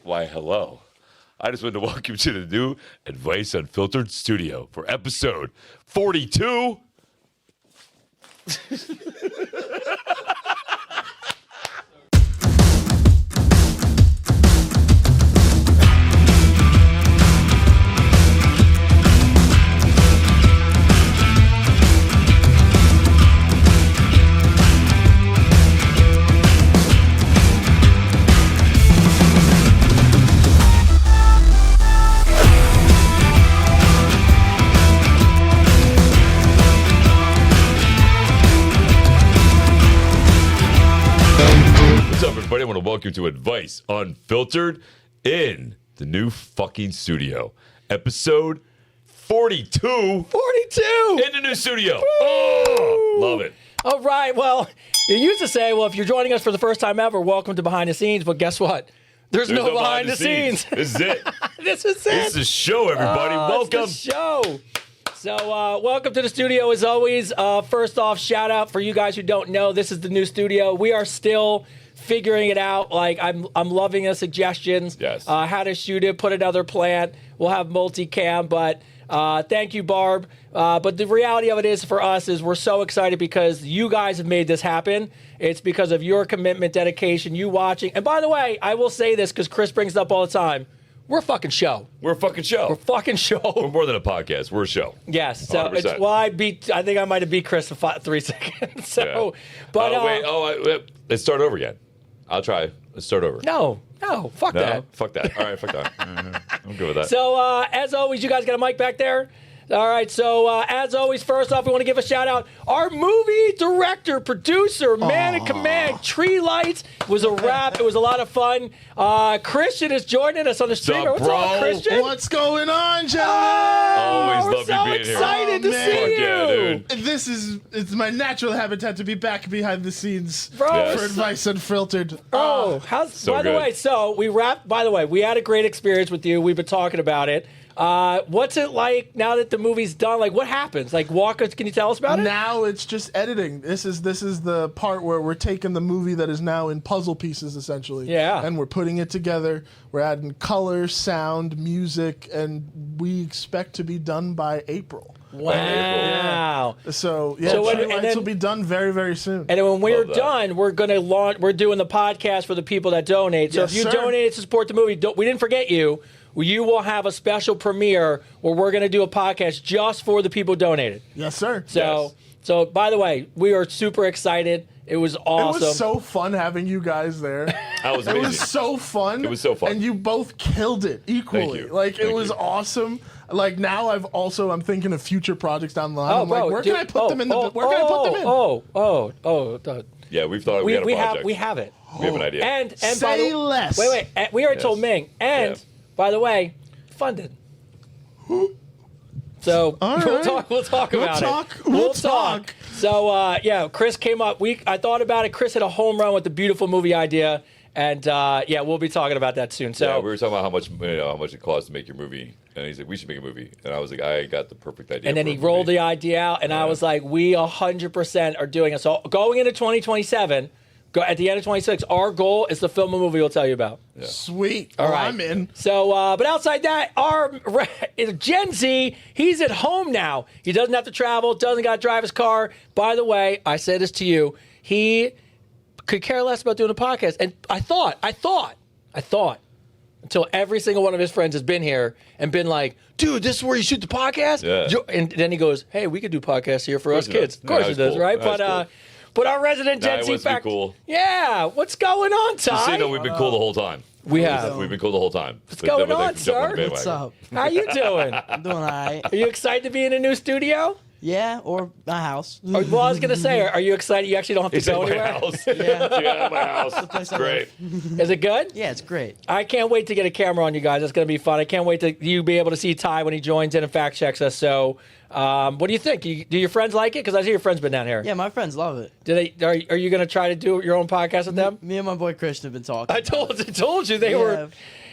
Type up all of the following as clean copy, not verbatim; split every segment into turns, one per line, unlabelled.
Why, hello. I just wanted to welcome you to the new Advice Unfiltered studio for episode 42. What's up, everybody? I want to welcome you to Advice Unfiltered in the new fucking studio. Episode 42.
42!
In the new studio. Oh, love it.
All right, well, you used to say, well, if you're joining us for the first time ever, welcome to Behind the Scenes, but guess what? There's no behind the scenes.
This is it.
This is it.
This is the show, everybody. Welcome.
It's the show. So, welcome to the studio as always. First off, shout out for you guys who don't know, this is the new studio. We are still figuring it out. Like, I'm loving the suggestions.
Yes.
How to shoot it, put another plant. We'll have multicam, but thank you, Barb. But the reality of it is for us is we're so excited because you guys have made this happen. It's because of your commitment, dedication, you watching. And by the way, I will say this because Chris brings it up all the time. We're a fucking show.
We're a fucking show.
We're a fucking show.
We're more than a podcast. We're a show.
Yes. So
100%.
it's why I think I might have beat Chris in 3 seconds. So,
Yeah.
but
Let's start over again. I'll try. Let's start over.
no, fuck that.
No? Fuck that. All right, fuck that. I'm good with that.
So, as always, you guys got a mic back there? All right, so as always, first off, we want to give a shout out. Our movie director, producer, man in command, Tree Lights, was a wrap. It was a lot of fun. Christian is joining us on the stream.
up,
What's
bro?
up, Christian?
What's going on, gentlemen?
Always
we're
love you
so
being here.
excited to
Oh,
see
man.
you.
Fuck yeah, dude.
It's my natural habitat to be back behind the scenes
Bro,
Yes.
for Advice Unfiltered.
Oh, by the
good.
way, so we wrapped. By the way, we had a great experience with you. We've been talking about it. What's it like now that the movie's done? Like, what happens? Like, walk us. Can you tell us about it?
Now it's just editing. This is the part where we're taking the movie that is now in puzzle pieces, essentially.
Yeah.
And we're putting it together. We're adding color, sound, music, and we expect to be done by April.
Wow.
So yeah,
So when-
Tree
and
Lights
then-
will be done very, very soon.
And then when we're
Love that.
done, we're gonna launch. We're doing the podcast for the people that donate. So
Yes,
if you
sir.
donate to support the movie, we didn't forget you. You will have a special premiere where we're gonna do a podcast just for the people who donated.
Yes, sir.
So by the way, we are super excited. It was awesome.
It was so fun having you guys there.
That was
It
amazing.
was so fun.
It was so fun.
And you both killed it equally.
you.
Like, it
Thank
was
you.
awesome. Like, now I'm thinking of future projects down the line. I'm
bro,
like, where
dude,
can I put them in where can I put them in?
Yeah, we thought we had a project.
we have it.
We have an idea.
And by
Say
the,
less.
Wait. We already
Yes.
told Ming. And
Yeah.
by the way, funded. So
All
we'll
right.
talk. We'll talk about it.
We'll talk.
So yeah, Chris came up. I thought about it. Chris hit a home run with the beautiful movie idea, and yeah, we'll be talking about that soon. So
Yeah, we were talking about how much it costs to make your movie, and he's like, "We should make a movie," and I was like, "I got the perfect idea."
and then
for
he
a
rolled
movie.
the idea out, and I was like, we 100% are doing it. So going into 2027. At the end of 26, our goal is to film a movie we'll tell you about.
Sweet.
All
Well,
right.
I'm in.
So, but outside that, our Gen Z, he's at home now. He doesn't have to travel, doesn't got to drive his car. By the way, I say this to you, he could care less about doing a podcast. And I thought, until every single one of his friends has been here and been like, dude, this is where you shoot the podcast?
Yeah.
And then he goes, hey, we could do podcasts here for us
he does.
kids. Of course
Nah,
he
that's
does,
cool.
right?
That's cool.
But our resident
Nah,
Gen
it
Z
wants to be
fact.
cool.
Yeah, what's going on, Ty?
Just so you know, we've been cool the whole time.
We have.
We've been cool the whole time. What's
going on, sir?
What's up?
How you doing?
I'm doing all right.
Are you excited to be in a new studio?
Yeah, or my house.
Well, I was going to say, are you excited? You actually don't have to
It's
go
at my
anywhere?
house.
Yeah.
Yeah, at my house.
place I
Great.
Is it good?
Yeah, it's great.
I can't wait to get a camera on you guys. It's going to be fun. I can't wait to you be able to see Ty when he joins in and fact checks us. So, what do you think? Do your friends like it? Because I see your friends been down here.
Yeah, my friends love it.
Do they? Are you going to try to do your own podcast with them?
Me and my boy Christian have been talking.
I told you they
Yeah.
were.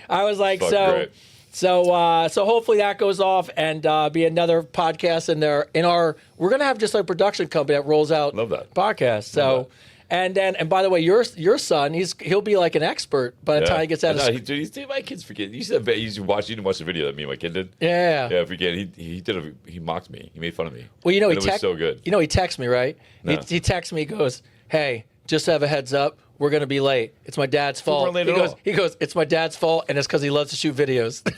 I was like,
Fuck,
so.
great.
So hopefully that goes off and be another podcast in our. We're gonna have just a production company that rolls out
Love that.
podcast. So, And by the way, your son, he'll be like an expert by the time he gets out of school.
Dude, my kids forget. You said you didn't watch the video that me and my kid did.
Yeah.
Yeah, forget. He mocked me. He made fun of me.
Well,
it was so good.
You know, he texts me, right?
No.
He texts me, he goes, "Hey, just have a heads up. We're going to be late. It's my dad's fault." He goes, "It's my dad's fault, and it's because he loves to shoot videos." That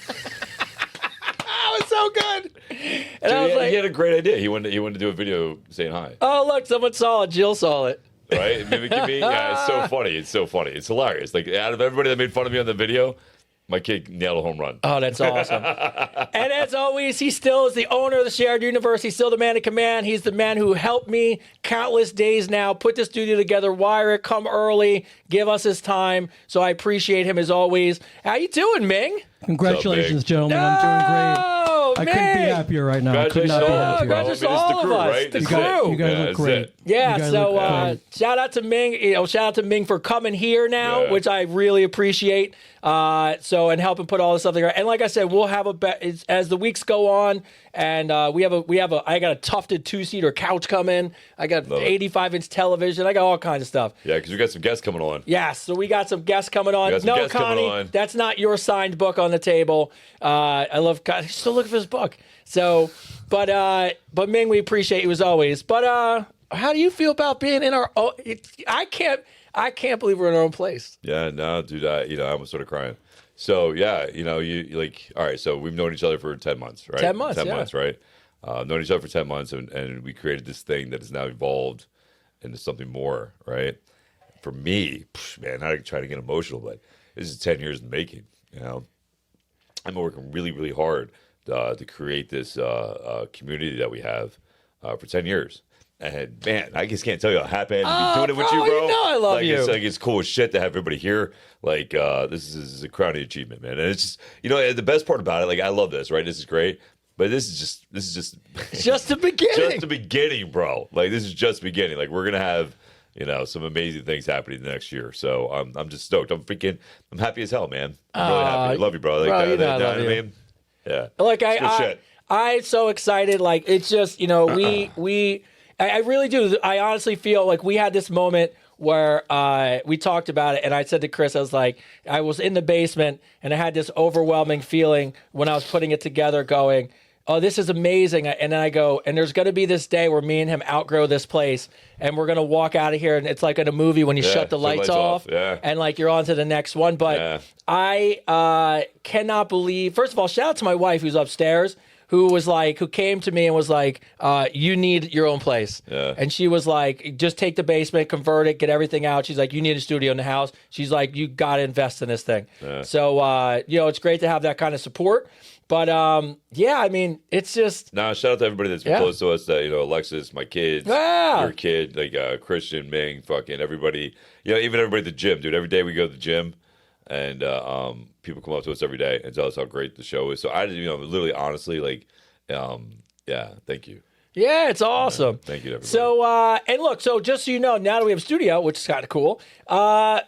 was so good. And
Dude,
I was like,
he had a great idea. He wanted to do a video saying hi.
"Oh, look, someone saw it. Jill saw it."
Right? Mimicking me. Yeah, it's so funny. It's so funny. It's hilarious. Like, out of everybody that made fun of me on the video, my kid nailed a home run.
Oh, that's awesome. And as always, he still is the owner of the shared universe. He's still the man in command. He's the man who helped me countless days now put the studio together, wire it, come early, give us his time. So I appreciate him as always. How you doing, Ming?
Congratulations, gentlemen. I'm doing great. I couldn't be happier right now. I could not be happier.
Congratulations to all of us.
Right?
The
That's
crew.
You guys look great.
Yeah,
You guys
so
look great.
shout out to Ming. Shout out to Ming for coming here now, which I really appreciate. And helping put all this stuff together. And like I said, we'll have as the weeks go on, and I got a tufted 2-seater couch coming. I got 85-inch television. I got all kinds of stuff.
Yeah, because we got some guests coming on.
Yes, so we got some guests coming on. No, Connie, that's not your signed book on the table. I love Connie. Still looking for his book. So, but Ming, we appreciate you as always. But how do you feel about being in our? I can't believe we're in our own place.
Yeah, no, dude, I almost started crying. So yeah, you like, all right. So we've known each other for 10 months, right?
10 months,
10
yeah.
months, right? Known each other for 10 months, and we created this thing that has now evolved into something more, right? For me, man, not to try to get emotional, but this is 10 years in the making. I'm working really, really hard to create this community that we have for 10 years. And man, I just can't tell you how happy I am to be doing it with you, bro.
You know I love you.
It's cool as shit to have everybody here. Like, this is a crowning achievement, man. And it's just, the best part about it, like, I love this, right? This is great. But this is just
just the beginning.
Just the beginning, bro. Like, this is just the beginning. Like, we're gonna have, some amazing things happening the next year. So I'm just stoked. I'm happy as hell, man. I'm really happy. I love you, bro. Like,
bro,
I love you. I mean? Yeah.
Like
shit.
I'm so excited. Like, it's just, I really do. I honestly feel like we had this moment where we talked about it, and I said to Chris, I was like, I was in the basement, and I had this overwhelming feeling when I was putting it together going, oh, this is amazing. And then I go, and there's going to be this day where me and him outgrow this place, and we're going to walk out of here, and it's like in a movie when you shut the lights off, and like you're on to the next one. But I cannot believe, first of all, shout out to my wife who's upstairs, who came to me and was like, you need your own place. Yeah. And she was like, just take the basement, convert it, get everything out. She's like, you need a studio in the house. She's like, you got to invest in this thing. Yeah. So, it's great to have that kind of support. But, I mean, it's just.
Nah, shout out to everybody that's been close to us. Alexis, my kids, your kid, like Christian, Ming, fucking everybody. Even everybody at the gym, dude. Every day we go to the gym. And people come up to us every day and tell us how great the show is. So I didn't, literally, honestly, like, thank you.
Yeah, it's awesome.
Thank you, everybody. So,
and look, so just so you know, now that we have a studio, which is kind of cool,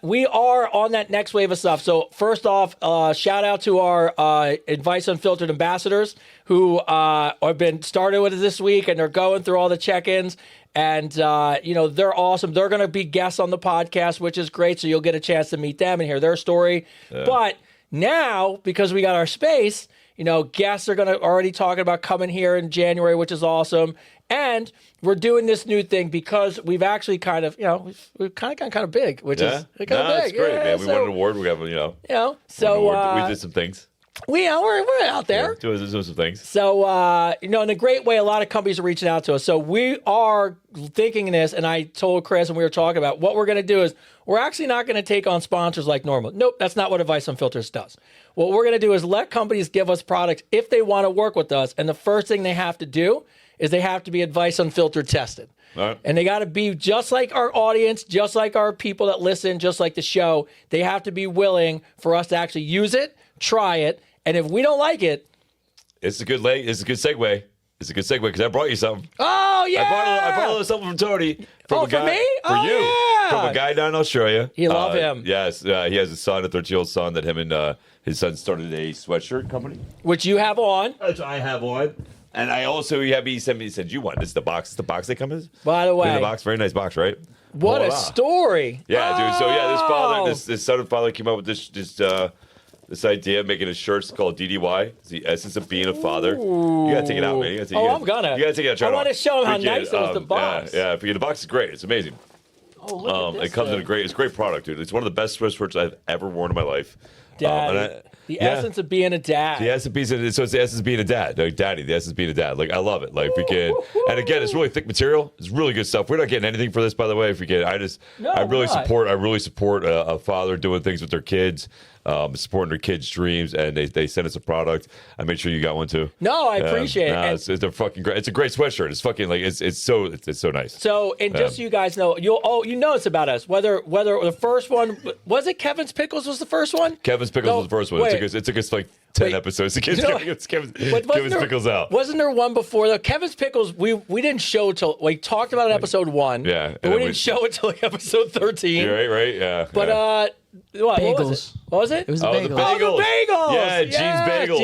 we are on that next wave of stuff. So first off, shout out to our Advice Unfiltered ambassadors who have been started with it this week, and they're going through all the check-ins. And, they're awesome. They're going to be guests on the podcast, which is great. So you'll get a chance to meet them and hear their story. Yeah. But now, because we got our space, guests are going to already talking about coming here in January, which is awesome. And we're doing this new thing because we've actually kind of, we've kind of gotten kind of big, which is kind of big.
That's great, man. We won an award. We have, we did some things.
We're out there.
Yeah, doing some things.
So, in a great way, a lot of companies are reaching out to us. So we are thinking this, and I told Chris and we were talking about what we're going to do is we're actually not going to take on sponsors like normal. Nope, that's not what Advice Unfiltered does. What we're going to do is let companies give us products if they want to work with us. And the first thing they have to do is they have to be Advice Unfiltered tested. Right. And they got to be just like our audience, just like our people that listen, just like the show. They have to be willing for us to actually use it, try it, and if we don't like it,
it's a good segue. It's a good segue because I brought you something.
Oh yeah,
I brought a little something from Tony.
For me?
For you.
Yeah.
From a guy down in Australia.
You love him.
Yes, he has a son, a 13-year-old son that him and his son started a sweatshirt company,
which you have on.
Which I have on. And I also he said you want this is the box. It's the box they come in.
By the
Look at
way,
the box, very nice box, right?
what a
Voila.
story.
Yeah, dude. So yeah,
Oh.
this son and father came up with this idea of making a shirt called DDY. It's the essence of being a father. You gotta take it out, man. You gotta
I'm gonna.
You gotta take it out. Try
I
it
want
on.
to show him how
Freaking,
nice it was, the box.
Yeah. The box is great. It's amazing.
Oh, look at this
It comes in
thing.
it's a great product, dude. It's one of the best Swiss shirts I've ever worn in my life.
Daddy. The essence of being a dad.
The essence it's the essence of being a dad. Like, daddy, the essence of being a dad. Like, I love it. Like, freaking. And again, it's really thick material. It's really good stuff. We're not getting anything for this, by the way. Freaking. I really support a father doing things with their kids, supporting their kids' dreams, and they send us a product. I made sure you got one too.
No, I appreciate it. And
It's a fucking great. It's a great sweatshirt. It's fucking like it's so nice.
so, and just so you guys know, you know it's about us. Whether the first one was it Kevin's Pickles was the first one.
Kevin's Pickles
No,
was the first one.
wait.
It took us like 10
Wait.
episodes to get
You know-
Kevin's
But wasn't there-
Pickles out.
Wasn't there one before though? Kevin's Pickles, we didn't show till we talked about it in episode 1.
Yeah, and
But we
then
didn't
we-
show it till like episode 13.
You're right? Yeah.
But
yeah.
what was
Bagels.
it? What was it?
It was the
Oh,
bagel.
the
Oh, the bagels!
Yeah,
Yes,
Gene's Bagels.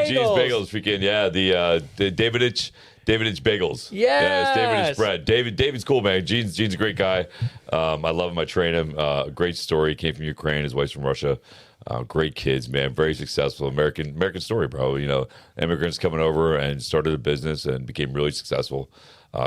Gene's Bagels.
Freaking, yeah, the Daviditch Bagels.
Yes.
Yeah, it's Daviditch bread. David's cool, man. Gene's a great guy. I love him. I train him. Great story. He came from Ukraine. His wife's from Russia. Great kids, man. Very successful. American story, bro. You know, immigrants coming over and started a business and became really successful.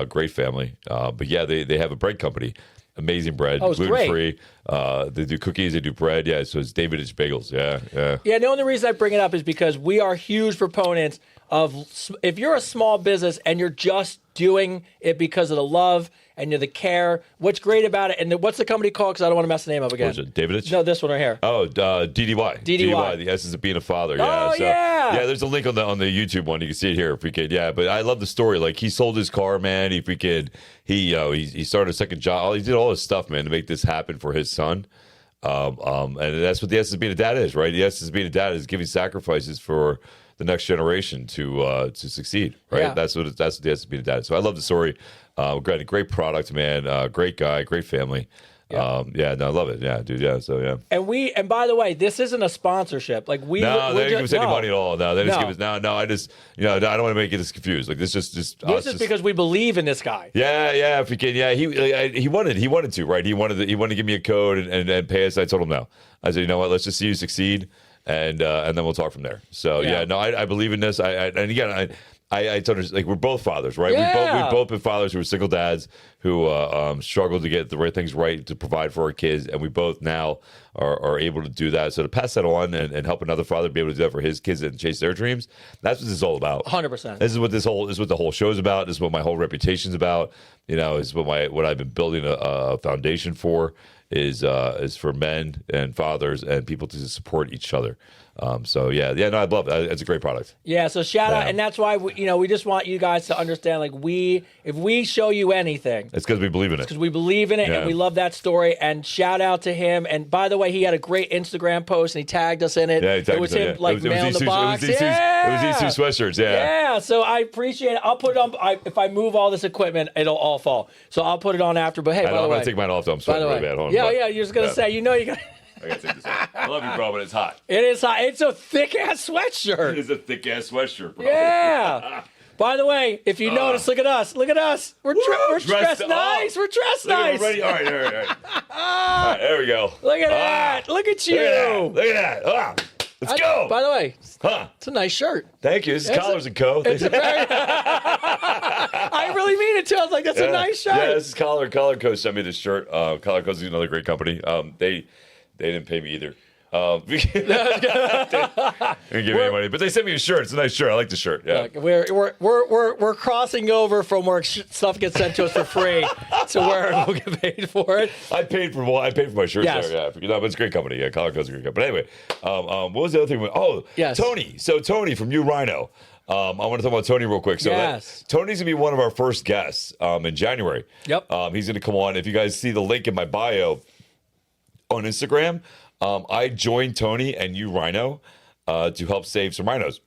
Great family. But yeah, they have a bread company. Amazing bread,
Oh, it's
gluten free. They do cookies, they do bread. Yeah, so it's Daviditch Bagels. Yeah.
Yeah, the only reason I bring it up is because we are huge proponents of if you're a small business and you're just doing it because of the love and the care, what's great about it, and what's the company called? Because I don't want to mess the name up again.
What is it, Daviditch?
No, this one right here.
Oh, DDY.
DDY.
The essence of being a father. Yeah.
Oh, yeah.
Yeah, there's a link on the YouTube one. You can see it here. Freaking, yeah. But I love the story. Like, he sold his car, man. He started a second job. He did all this stuff, man, to make this happen for his son. And that's what the essence of being a dad is, right? The essence of being a dad is giving sacrifices for the next generation to succeed, right?
Yeah.
That's what the essence of being a dad is. So I love the story. Great product, man. Great guy, great family. No, I love it. Yeah, dude. Yeah, so yeah.
And by the way, this isn't a sponsorship. Like
No, they didn't give us any money at all. No, they just
No.
give us. No. I just, I don't want to make you this confused. Like, this just
This
us
is
just-
because we believe in this guy.
Yeah, if we can, yeah. He wanted to, right? He wanted to give me a code and pay us. I told him no. I said, you know what? Let's just see you succeed, and then we'll talk from there. So
Yeah.
I believe in this. And again, I told her, like, we're both fathers, right?
Yeah.
We've both been fathers who were single dads who struggled to get the right things right to provide for our kids, and we both now are able to do that. So to pass that on and help another father be able to do that for his kids and chase their dreams, that's what this is all about.
100%.
This is what the whole show's about. This is what my whole reputation's about. This is what I've been building a foundation for is for men and fathers and people to support each other. So no, I love it. It's a great product.
Yeah, so shout out,
Yeah.
and that's why we just want you guys to understand. Like, if we show you anything,
It's because we believe in it.
because we believe in it
Yeah.
and we love that story. And shout out to him. And by the way, he had a great Instagram post and he tagged us in it.
Yeah, he tagged
it was
us in
him
it.
like
It was
mailing
these
the
two-
box.
It was these two sweatshirts. Yeah.
Yeah, so I appreciate it. I'll put it on. If I move all this equipment, it'll all fall. So I'll put it on after. But hey, by the
I'm
way,
gonna take mine off. Though. I'm
by
sweating
the way,
really bad. Hold on,
yeah,
but-
yeah. You're just gonna say, you got.
I gotta take this off. I love you, bro, but it's hot.
It is hot. It's a thick ass sweatshirt.
It is a thick ass sweatshirt, bro.
Yeah. By the way, if you notice, look at us. Look at us. We're dressed
Dressed
nice.
up.
We're dressed
Look,
nice.
we're ready. All right. All right, there we go.
Look at that. Look at you.
Look at that. Let's go.
By the way,
Huh.
it's a nice shirt.
Thank you. This is
It's a-
Collars & Co.
It's a very. I really mean it too. I was like, that's a nice shirt.
Yeah, this is Collar Co. sent me this shirt. Collar Co. is another great company. They didn't pay me either. They didn't give me any money, but they sent me a shirt. It's a nice shirt. I like the shirt. Yeah.
Like, we're crossing over from where stuff gets sent to us for free to where we'll get paid for it.
I paid for my shirts
Yes.
there. Yeah, no, but it's a great company. Yeah, Collar Co. is a great company. But anyway, what was the other thing? Oh,
Yes.
Tony. So Tony from You Rhino. I want to talk about Tony real quick. So
Yes.
Tony's gonna be one of our first guests in January.
Yep.
He's gonna come on. If you guys see the link in my bio on Instagram, I joined Tony and You Rhino to help save some rhinos.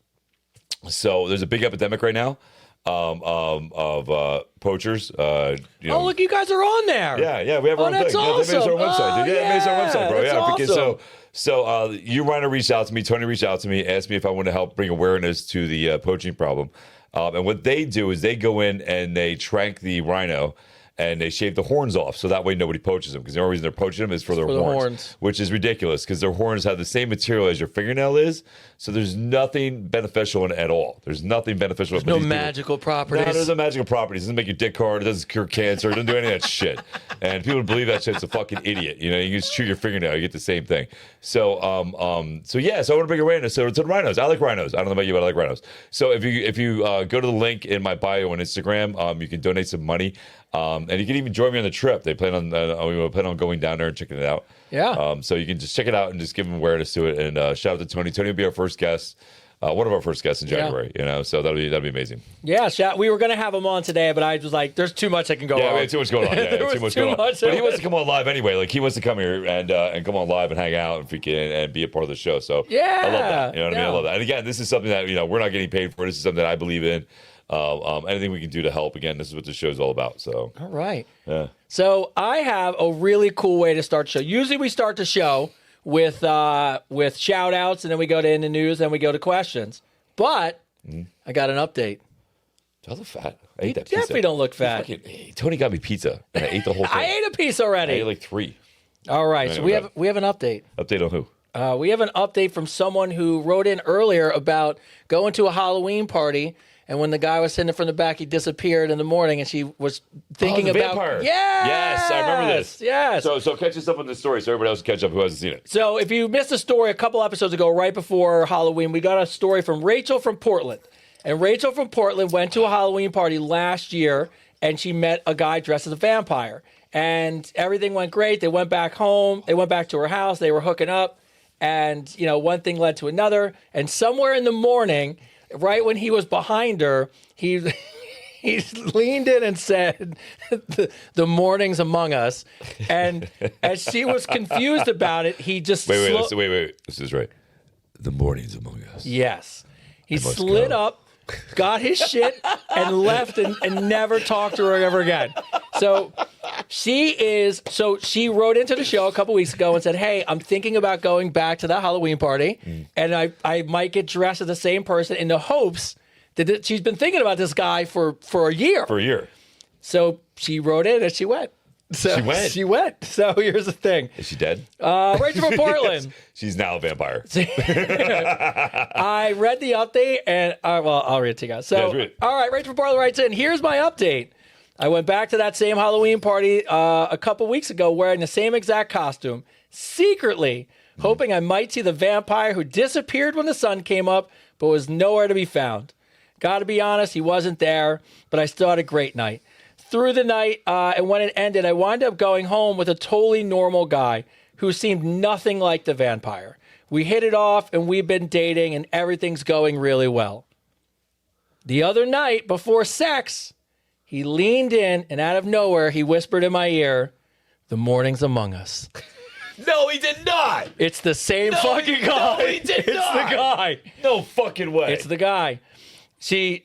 So there's a big epidemic right now of poachers.
Oh, look, you guys are on there.
Yeah, we have our own
that's
thing. Yeah, they made us our own
awesome.
website, dude. Yeah, they made us our website, bro.
That's
Yeah, because
awesome.
so You Rhino reached out to me. Tony reached out to me, asked me if I want to help bring awareness to the poaching problem. And what they do is they go in and they trank the rhino and they shave the horns off, so that way nobody poaches them. Because the only reason they're poaching them is for their horns, which is ridiculous. Because their horns have the same material as your fingernail is, so there's nothing beneficial in it at all. There's nothing beneficial.
There's no magical properties.
No, there's no magical properties. It doesn't make you dick hard. It doesn't cure cancer. It doesn't do any of that shit. And people who believe that shit's a fucking idiot. You know, you just chew your fingernail, you get the same thing. So, so I want to bring awareness to the rhinos. I like rhinos. I don't know about you, but I like rhinos. So if you go to the link in my bio on Instagram, you can donate some money. And you can even join me on the trip. They plan on we plan on going down there and checking it out.
Yeah.
So you can just check it out and just give them awareness to it. And shout out to Tony. Tony will be our first guest, one of our first guests in January. You know, so that'll be amazing.
Yeah, we were gonna have him on today, but I was like, "There's too much that can go on."
Yeah, we had too much going on. Yeah,
There
too
was
much going on.
much
But he
of
wants
it.
to come on live anyway. Like he wants to come here and come on live and hang out and freaking and be a part of the show. So
Yeah,
I love that. You know what I mean?
yeah.
I love that. And again, this is something that we're not getting paid for. This is something that I believe in. Anything we can do to help. Again, this is what the show's all about. So
All right.
yeah.
So I have a really cool way to start the show. Usually we start the show with shout outs, and then we go to in the news, and we go to questions. But I got an update.
I look fat. I ate that pizza.
Definitely don't look fat.
Tony got me pizza, and I ate the whole thing.
I ate a piece
I
already.
ate like 3.
All right. So
Okay.
we have an update.
Update on who?
We have an update from someone who wrote in earlier about going to a Halloween party, and when the guy was sitting from the back, he disappeared in the morning, and she was thinking
the
about
vampire.
Yes,
Yes, I remember this.
Yes.
So catch us up on this story, so everybody else can catch up who hasn't seen it.
So if you missed the story a couple episodes ago, right before Halloween, we got a story from Rachel from Portland. And Rachel from Portland went to a Halloween party last year, and she met a guy dressed as a vampire. And everything went great. They went back home. They went back to her house. They were hooking up. And, one thing led to another. And somewhere in the morning, right when he was behind her, he leaned in and said, the morning's among us. And as she was confused about it, he just...
Wait. This is right. The morning's among us.
Yes. He
must
slid
go.
up, got his shit, and left and never talked to her ever again. So she wrote into the show a couple weeks ago and said, "Hey, I'm thinking about going back to that Halloween party, and I might get dressed as the same person in the hopes that she's been thinking about this guy for a year."
For a year.
So she wrote in and she went. So
She went?
She went. So here's the thing.
Is she dead?
Rachel from Portland.
She's now a vampire.
I read the update, and I'll read it to you guys. So,
Yeah, read it.
all right, Rachel from Portland writes in, here's my update. I went back to that same Halloween party a couple weeks ago wearing the same exact costume, secretly hoping I might see the vampire who disappeared when the sun came up, but was nowhere to be found. Got to be honest, he wasn't there, but I still had a great night. Through the night, and when it ended, I wound up going home with a totally normal guy who seemed nothing like the vampire. We hit it off, and we've been dating, and everything's going really well. The other night, before sex, he leaned in, and out of nowhere, he whispered in my ear, "The morning's among us."
No, he did not.
It's the same fucking guy.
No, he did
It's
not.
the guy.
No fucking way.
It's the guy. He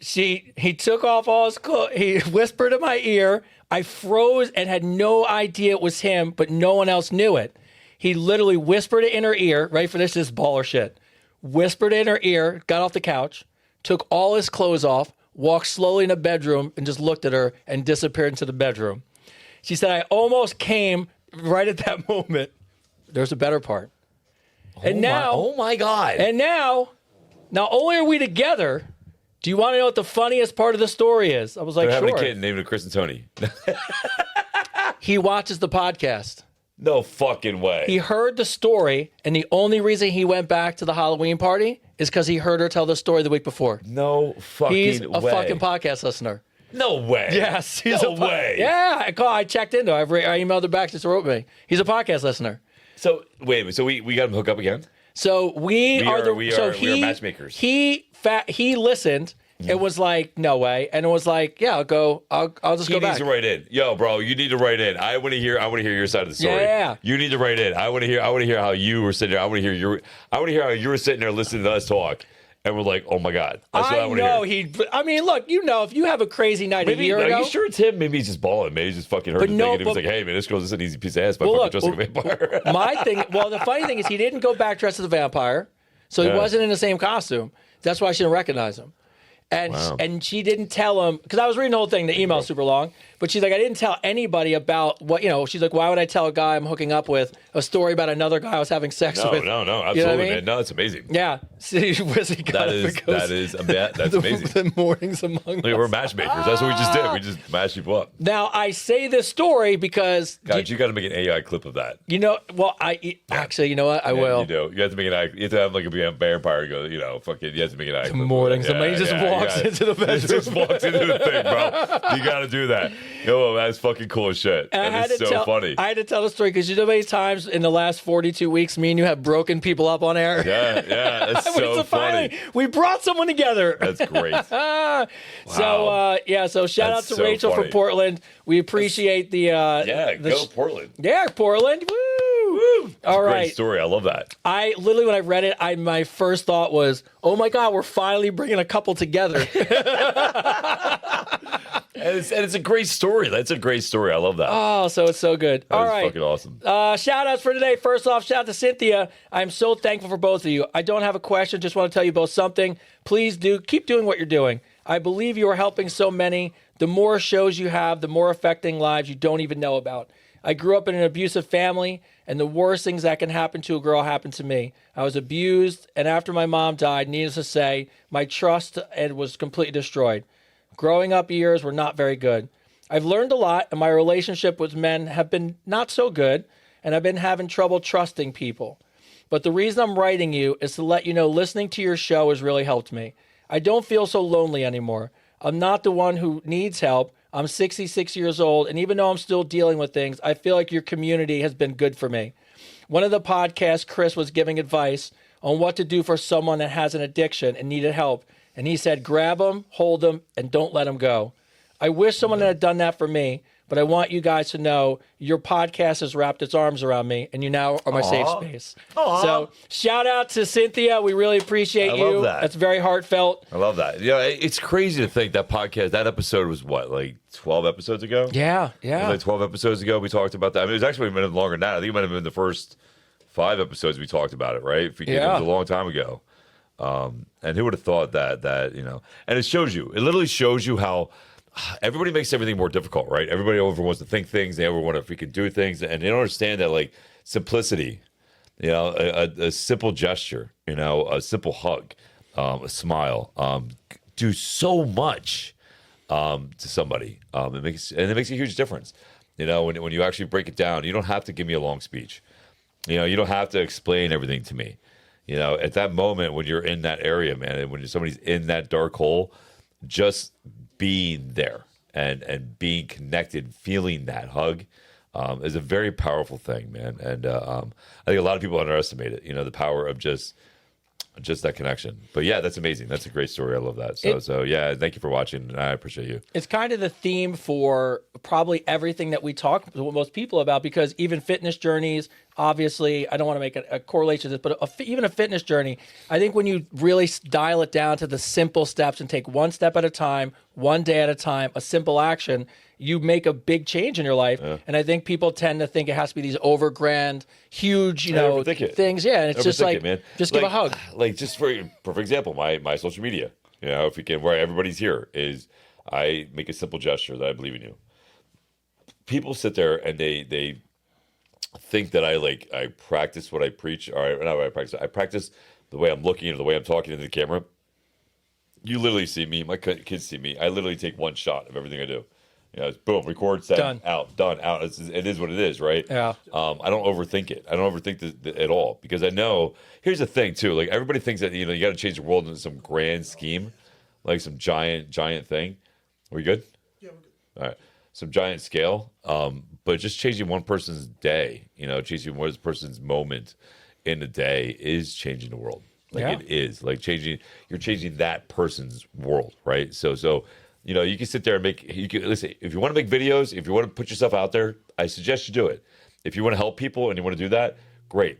took off all his clothes. He whispered in my ear. I froze and had no idea it was him, but no one else knew it. He literally whispered it in her ear. Ready for this? This is baller shit. Whispered in her ear, got off the couch, took all his clothes off, walked slowly in the bedroom, and just looked at her and disappeared into the bedroom. She said, I almost came right at that moment. There's a better part.
Oh my God.
And now, not only are we together, do you want to know what the funniest part of the story is? I was like,
They're having
sure.
a kid named Chris and Tony.
He watches the podcast.
No fucking way.
He heard the story, and the only reason he went back to the Halloween party is because he heard her tell the story the week before.
No fucking
He's
way.
a fucking podcast listener.
No way.
Yes, he's
No
a
way.
Yeah, I checked into it. I emailed her back. She just wrote me. He's a podcast listener.
So wait, so we got him hooked up again?
So we are
matchmakers.
He listened. It was like, no way, and it was like, yeah, I'll just
He
go
needs
back.
to write in. Yo, bro, you need to write in. I want to hear your side of the story.
Yeah.
You need to write in. I want to hear how you were sitting there. I want to hear how you were sitting there listening to us talk. And we're like, oh my God. That's what I want to hear.
I mean, look, if you have a crazy night a year
are
ago.
you sure it's him? Maybe he's just balling. Maybe he's just fucking hurt. He was like, hey, man, this girl's just an easy piece of ass. But
Well,
fucking dressed like a vampire.
The funny thing is he didn't go back dressed as a vampire. So he wasn't in the same costume. That's why I shouldn't recognize him. And
Wow.
and she didn't tell him, because I was reading the whole thing. The email's super long, but she's like, I didn't tell anybody about what, she's like, why would I tell a guy I'm hooking up with a story about another guy I was having sex
No,
with?
no,
You know
no,
what I
absolutely,
mean?
man. No, it's amazing.
Yeah. See, Wizzy got
That
it
is
because
that's amazing.
the mornings among
Look,
us.
we're matchmakers. That's what we just did. We just matched people up.
Now, I say this story because,
God, you got to make an AI clip of that.
well, actually, you know what? I will.
You do. You have to make an eye. You have to have like a vampire go. Fucking. You have to make an eye. clip of
Morning,
it.
somebody just walks into the bedroom.
Just walks into the thing, bro. You got to do that. Yo, that's fucking cool as shit.
And
That is so funny.
I had to tell the story because you know how many times in the last 42 weeks me and you have broken people up on air?
Yeah, that's so funny.
We brought someone together.
That's great.
So shout out
That's
to
so
Rachel
funny.
from Portland. We appreciate the
Go Portland.
Yeah, Portland. Woo! All right.
Great story. I love that.
I literally, when I read it, my first thought was, "Oh my God, we're finally bringing a couple together."
And it's a great story. That's a great story. I love that.
Oh, so it's so good.
That
All
is
right.
fucking awesome.
Shout outs for today. First off, shout out to Cynthia. I'm so thankful for both of you. I don't have a question, just want to tell you both something. Please keep doing what you're doing. I believe you are helping so many. The more shows you have, the more affecting lives you don't even know about. I grew up in an abusive family, and the worst things that can happen to a girl happened to me. I was abused, and after my mom died, needless to say, my trust was completely destroyed. Growing up years were not very good. I've learned a lot, and my relationship with men have been not so good, and I've been having trouble trusting people. But the reason I'm writing you is to let you know listening to your show has really helped me. I don't feel so lonely anymore. I'm not the one who needs help. I'm 66 years old, and even though I'm still dealing with things, I feel like your community has been good for me. One of the podcasts, Chris was giving advice on what to do for someone that has an addiction and needed help. And he said, grab them, hold them, and don't let them go. I wish someone had done that for me, but I want you guys to know your podcast has wrapped its arms around me, and you now are my safe space. So shout out to Cynthia. We really appreciate you.
love that.
That's very heartfelt.
I love that. It's crazy to think that podcast, that episode was what, like 12 episodes ago?
Yeah,
It was like 12 episodes ago we talked about that. I mean, it was actually a minute longer than that. I think it might have been the first 5 episodes we talked about it, right? It
Yeah.
was a long time ago. And who would have thought that, and it shows you, it literally shows you how everybody makes everything more difficult, right? Everybody over wants to think things. They ever want to freaking do things. And they don't understand that, like, simplicity, a simple gesture, a simple hug, a smile, do so much to somebody. It makes a huge difference. When you actually break it down, you don't have to give me a long speech. You don't have to explain everything to me. At that moment when you're in that area, man, and when somebody's in that dark hole, just being there and being connected, feeling that hug is a very powerful thing, man. And I think a lot of people underestimate it, the power of just that connection. But yeah, that's amazing. That's a great story. I love that. So yeah, thank you for watching. I appreciate you.
It's kind of the theme for probably everything that we talk to most people about, because even fitness journeys, obviously, I don't want to make a correlation to this, but even a fitness journey, I think when you really dial it down to the simple steps and take one step at a time, one day at a time, a simple action, you make a big change in your life. Yeah. And I think people tend to think it has to be these overgrand, huge, things. Yeah, and it's just like, man. Just give a hug.
Like, just for example, my social media, if we can, where everybody's here, is I make a simple gesture that I believe in you. People sit there and they think that I practice what I preach. Or not what I practice. I practice the way I'm looking or the way I'm talking into the camera. You literally see me. My kids see me. I literally take one shot of everything I do. It's boom, record, send,
done,
out. It is what it is, right?
Yeah.
I don't overthink it. I don't overthink at all, because I know. Here's the thing too. Like, everybody thinks that you got to change the world into some grand scheme, like some giant thing. Are we good?
Yeah, we're good.
All right. Some giant scale. But just changing one person's day, changing one person's moment in a day is changing the world. Like, it is like you're changing that person's world, right? So. You can sit there and listen, if you want to make videos, if you want to put yourself out there, I suggest you do it. If you want to help people and you want to do that, great.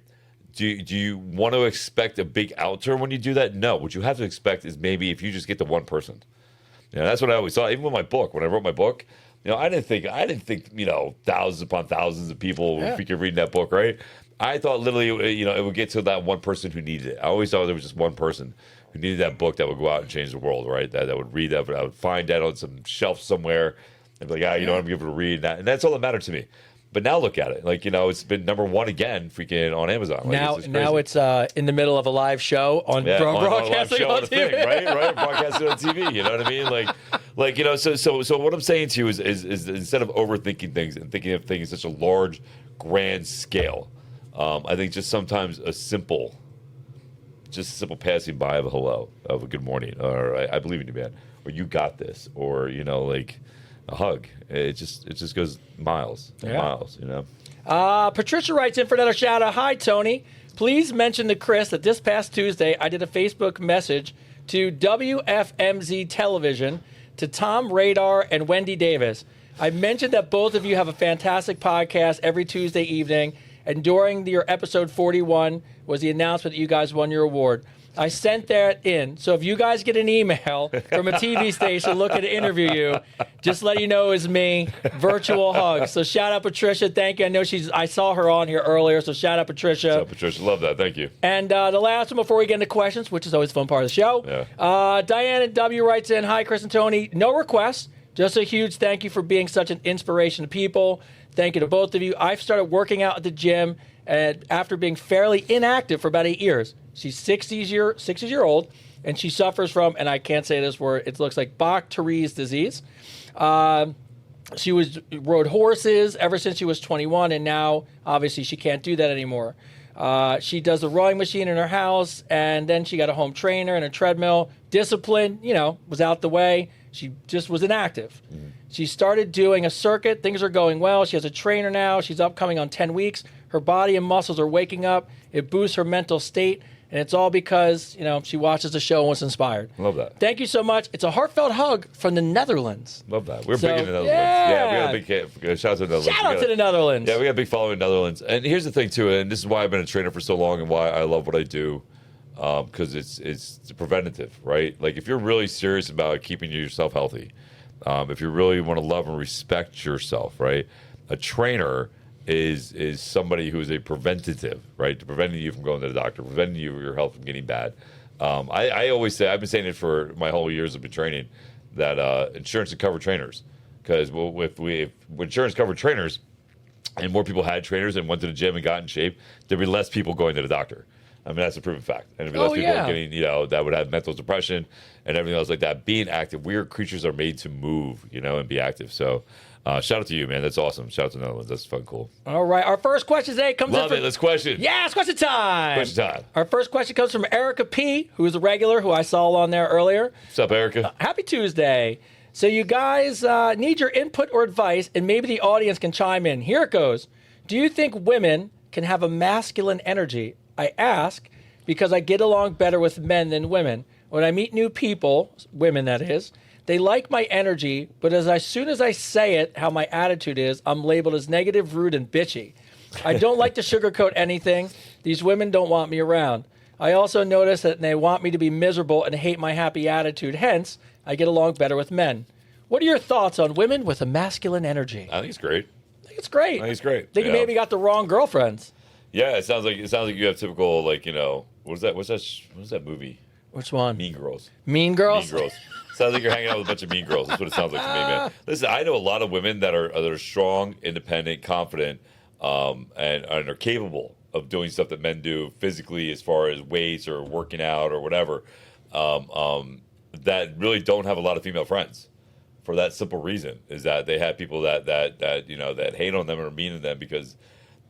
Do you want to expect a big outturn when you do that? No. What you have to expect is maybe if you just get to one person. That's what I always thought. Even with my book, when I wrote my book, I didn't think thousands upon thousands of people freaking reading that book, right? I thought literally, it would get to that one person who needed it. I always thought there was just one person who needed that book that would go out and change the world, right? That would read that, but I would find that on some shelf somewhere and be like, I'm going to be able to read that. And that's all that mattered to me. But now look at it. Like, it's been #1 again freaking on Amazon. Like,
now it's in the middle of a live show on broadcasting on TV.
Thing, right? Broadcasting on TV. You know what I mean? So what I'm saying to you is instead of overthinking things and thinking of things such a large, grand scale, I think just sometimes a simple passing by of a hello, of a good morning, or I believe in you, man, or you got this, or like a hug. It just goes miles and miles.
Patricia writes in for another shout out. Hi, Tony. Please mention to Chris that this past Tuesday I did a Facebook message to WFMZ Television, to Tom Radar and Wendy Davis. I mentioned that both of you have a fantastic podcast every Tuesday evening, and during your episode 41 was the announcement that you guys won your award. I sent that in. So if you guys get an email from a TV station looking to interview you, just let you know it was me. Virtual hug. So shout out Patricia. Thank you. I know I saw her on here earlier, so shout out Patricia.
Shout out Patricia. Love that. Thank you.
And the last one before we get into questions, which is always a fun part of the show.
Yeah.
Diana W. writes in, hi, Chris and Tony. No requests. Just a huge thank you for being such an inspiration to people. Thank you to both of you. I've started working out at the gym after being fairly inactive for about 8 years. She's 60-year-old, and she suffers from, and I can't say this word, it looks like Bach-Therese disease. She rode horses ever since she was 21, and now, obviously, she can't do that anymore. She does the rowing machine in her house, and then she got a home trainer and a treadmill. Discipline, was out the way. She just was inactive. She started doing a circuit. Things are going well. She has a trainer now. She's upcoming on 10 weeks. Her body and muscles are waking up. It boosts her mental state. And it's all because, she watches the show and was inspired.
Love that.
Thank you so much. It's a heartfelt hug from the Netherlands.
Love that. We're big in the Netherlands.
Yeah.
We got a big shout out to the Netherlands.
Shout out to the Netherlands.
Yeah, we got a big following in the Netherlands. And here's the thing, too, and this is why I've been a trainer for so long and why I love what I do, because it's preventative, right? Like, if you're really serious about keeping yourself healthy, if you really want to love and respect yourself, right, a trainer is somebody who is a preventative, right? Preventing you from going to the doctor, preventing your health from getting bad. I always say, I've been saying it for my whole years of training, that insurance should cover trainers. Because if insurance covered trainers and more people had trainers and went to the gym and got in shape, there'd be less people going to the doctor. I mean, that's a proven fact. And there'd be less people getting, that would have mental depression and everything else like that. Being active, we are creatures are made to move, and be active. So, shout out to you, man. That's awesome. Shout out to the Netherlands. That's fun, cool.
All right. Our first question today comes
Love it. Let's question.
Yeah, it's question time.
Question time.
Our first question comes from Erica P., who is a regular, who I saw on there earlier.
What's up, Erica?
Happy Tuesday. So you guys need your input or advice, and maybe the audience can chime in. Here it goes. Do you think women can have a masculine energy? I ask because I get along better with men than women. When I meet new people, women that is, they like my energy, but as soon as I say it, how my attitude is, I'm labeled as negative, rude, and bitchy. I don't like to sugarcoat anything. These women don't want me around. I also notice that they want me to be miserable and hate my happy attitude. Hence, I get along better with men. What are your thoughts on women with a masculine enery?
I think it's great.
I think it's great.
I think it's great.
I think you maybe got the wrong girlfriends.
Yeah, it sounds like you have typical, like, what's that movie?
Which one?
Mean Girls.
Mean Girls?
Mean Girls. Sounds like you're hanging out with a bunch of mean girls. That's what it sounds like to me, man. Listen, I know a lot of women that are strong, independent, confident, and are capable of doing stuff that men do physically, as far as weights or working out or whatever, that really don't have a lot of female friends. For that simple reason, is that they have people that hate on them or mean to them because,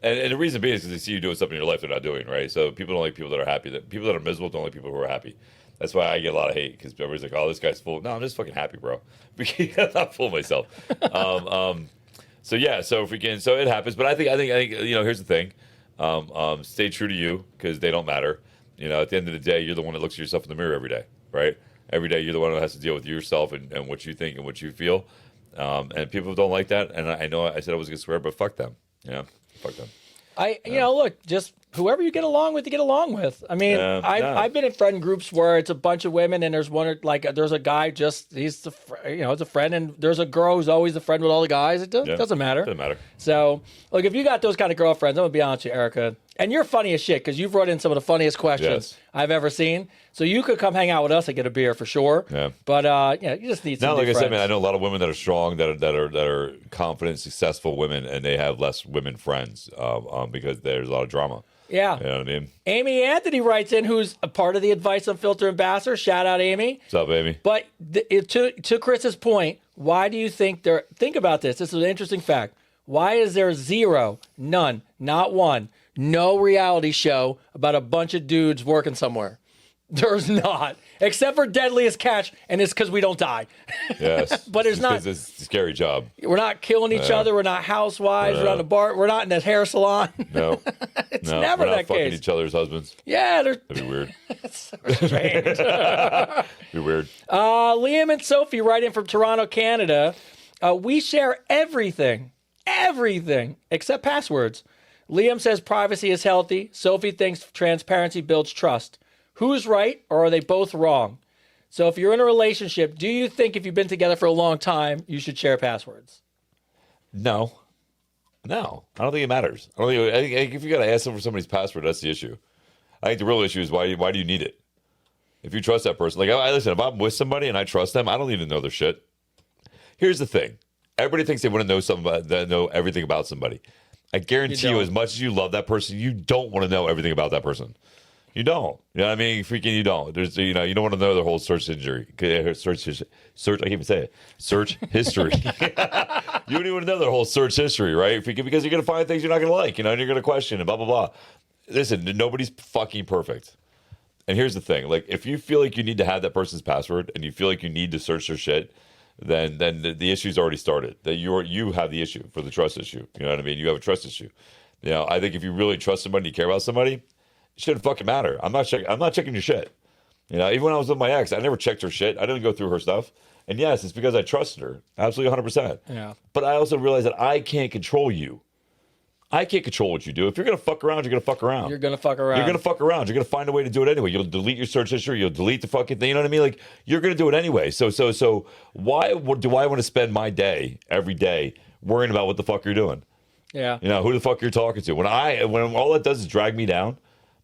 and the reason being is because they see you doing something in your life they're not doing, right? So people don't like people that are happy. That people that are miserable don't like people who are happy. That's why I get a lot of hate, because everybody's like, "Oh, this guy's full." No, I'm just fucking happy, bro. I'm not full of myself. So yeah, so if we can, so it happens. But I think here's the thing: stay true to you, because they don't matter. At the end of the day, you're the one that looks at yourself in the mirror every day, right? Every day, you're the one who has to deal with yourself and what you think and what you feel. And people don't like that. And I know I said I was gonna swear, but fuck them. Fuck them.
Look, just whoever you get along with, you get along with. I mean, I've been in friend groups where it's a bunch of women, and there's there's a guy he's it's a friend, and there's a girl who's always the friend with all the guys. It doesn't matter.
Doesn't matter.
So, look, if you got those kind of girlfriends, I'm gonna be honest with you, Erica. and you're funny as shit because you've brought in some of the funniest questions
Yes.
I've ever seen. So you could come hang out with us and get a beer for sure.
Yeah.
But you just need some
Now,
new
like I said,
friends.
man, I know a lot of women that are strong, that are confident, successful women, and they have less women friends because there's a lot of drama.
Yeah.
You know what I mean?
Amy Anthony writes in, who's a part of the Advice Unfiltered ambassador. Shout out, Amy.
What's up, baby?
But to Chris's point, why do you think there? Think about this. This is an interesting fact. Why is there zero, none, not one, no reality show about a bunch of dudes working somewhere? There's not, except for Deadliest Catch, and it's because we don't die.
Yes.
But it's not-
It's a scary job.
We're not killing each other. We're not housewives. We're not in a bar. We're not in a hair salon.
No.
It's
No,
never
we're not
that
fucking
case.
each other's husbands.
Yeah, they're
That'd be weird.
so strange.
Be weird.
Liam and Sophie write in from Toronto, Canada. We share everything except passwords. Liam says privacy is healthy. Sophie thinks transparency builds trust. Who's right, or are they both wrong? So if you're in a relationship, do you think if you've been together for a long time, you should share passwords?
No. I don't think it matters. I think if you got to ask them for somebody's password, that's the issue. I think the real issue is why do you need it? If you trust that person, like listen, if I'm with somebody and I trust them, I don't need to know their shit. Here's the thing: everybody thinks they want to know somebody, that know everything about somebody. I guarantee you,
don't.
as much as you love that person, you don't want to know everything about that person. You don't. You know what I mean? Freaking, you don't. There's, you don't want to know their whole search history. Search. I can't even say it. Search history. You don't even want to know their whole search history, right? Because you're gonna find things you're not gonna like, and you're gonna question and blah blah blah. Listen, nobody's fucking perfect. And here's the thing: like, if you feel like you need to have that person's password and you feel like you need to search their shit, then the issue's already started. That you have the issue for the trust issue. You know what I mean? You have a trust issue. I think if you really trust somebody, you care about somebody, it shouldn't fucking matter. I'm not checking your shit. Even when I was with my ex, I never checked her shit. I didn't go through her stuff. And yes, it's because I trusted her, absolutely 100%.
Yeah.
But I also realized that I can't control you. I can't control what you do. If you're gonna fuck around, you're gonna fuck around.
You're gonna fuck around.
You're gonna fuck around. You're gonna find a way to do it anyway. You'll delete your search history. You'll delete the fucking thing. You know what I mean? Like, you're gonna do it anyway. So why do I want to spend my day every day worrying about what the fuck you're doing?
Yeah.
Who the fuck you're talking to? When all that does is drag me down,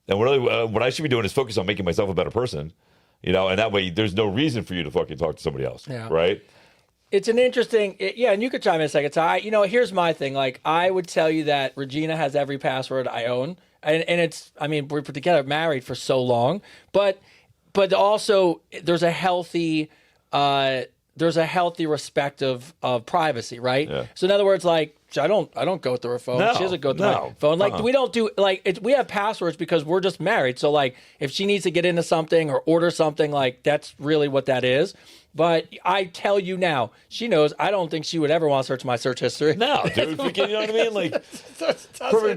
and really what I should be doing is focus on making myself a better person. And that way there's no reason for you to fucking talk to somebody else.
Yeah.
Right?
It's an interesting, and you could chime in a second. So here's my thing. Like, I would tell you that Regina has every password I own, and it's, we're put together, married for so long, but also there's a healthy respect of privacy, right?
Yeah.
So in other words, like, I don't go through her phone.
No,
She doesn't go through
no.
my phone. Like,
Uh-uh.
we don't do, like, we have passwords because we're just married. So, like, if she needs to get into something or order something, like, that's really what that is. But I tell you now, she knows I don't think she would ever want to search my search history.
No, dude. Freaking, you know what I mean? Like,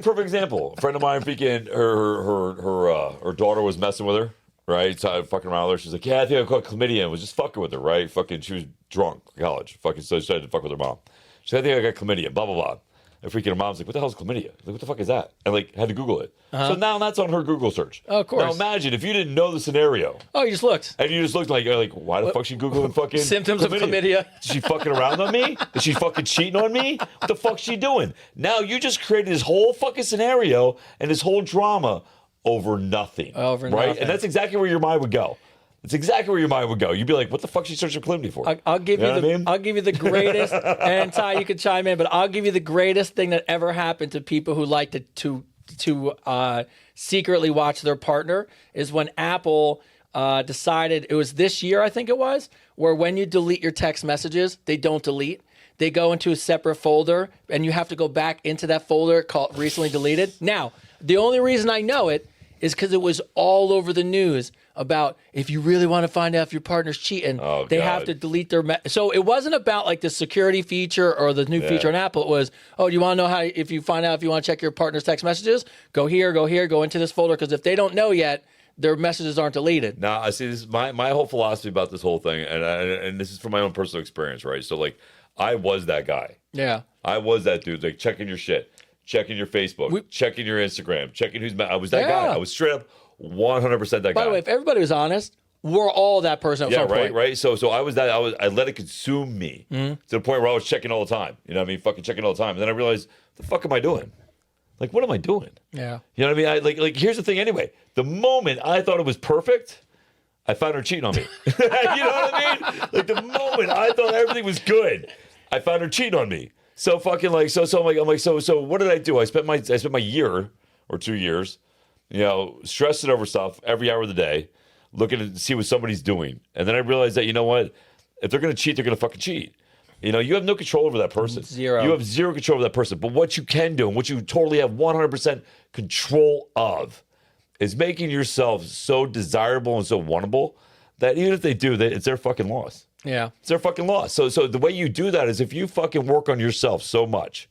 perfect example. A friend of mine, freaking, her daughter was messing with her, right? So I fucking around with her. She's like, yeah, I think I caught chlamydia, and was just fucking with her, right? Fucking, she was drunk, college. Fucking, so she started to fuck with her mom. She said, I think I got chlamydia, blah, blah, blah. And freaking her mom's like, what the hell is chlamydia? Like, what the fuck is that? And like, had to Google it. So now that's on her Google search.
Oh, of course.
Now imagine if you didn't know the scenario.
Oh, you just looked.
And you just looked like, why the fuck she Googling fucking
Symptoms of chlamydia.
Is she fucking around on me? Is she fucking cheating on me? What the fuck's she doing? Now you just created this whole fucking scenario and this whole drama over nothing.
Over
right?
nothing.
And that's exactly where your mind would go. It's exactly where your mind would go. You'd be like, what the fuck is she searching chlamydia for?
I'll give you
know
the
what I mean?
I'll give you the greatest, and Ty, you can chime in, but I'll give you the greatest thing that ever happened to people who like to secretly watch their partner is when Apple decided, it was this year, I think it was, where when you delete your text messages, they don't delete. They go into a separate folder, and you have to go back into that folder called recently deleted. Now, the only reason I know it is because it was all over the news about if you really want to find out if your partner's cheating, they
God.
have to delete their. So it wasn't about like the security feature or the new feature on Apple. It was, do you want to know how? If you find out if you want to check your partner's text messages, go here, go into this folder, because if they don't know yet, their messages aren't deleted.
Now, I see this is my whole philosophy about this whole thing, and this is from my own personal experience, right? So, like, I was that guy.
Yeah.
I was that dude, like, checking your shit, checking your Facebook, checking your Instagram, checking who's. I was that guy. I was straight up 100% that guy.
By the way, if everybody was honest, we're all that person at some point.
Right. So I was that. I let it consume me to the point where I was checking all the time. You know what I mean? Fucking checking all the time. And then I realized, the fuck am I doing? Like, what am I doing?
Yeah.
You know what I mean? Like here's the thing anyway. The moment I thought it was perfect, I found her cheating on me. You know what I mean? Like the moment I thought everything was good, I found her cheating on me. So fucking like so I'm like so what did I do? I spent my year or 2 years, stressing over stuff every hour of the day, looking to see what somebody's doing. And then I realized that, you know what? If they're going to cheat, they're going to fucking cheat. You have no control over that person.
Zero.
You have zero control over that person. But what you can do and what you totally have 100% control of is making yourself so desirable and so wantable that even if they do, it's their fucking loss.
Yeah.
It's their fucking loss. So the way you do that is if you fucking work on yourself so much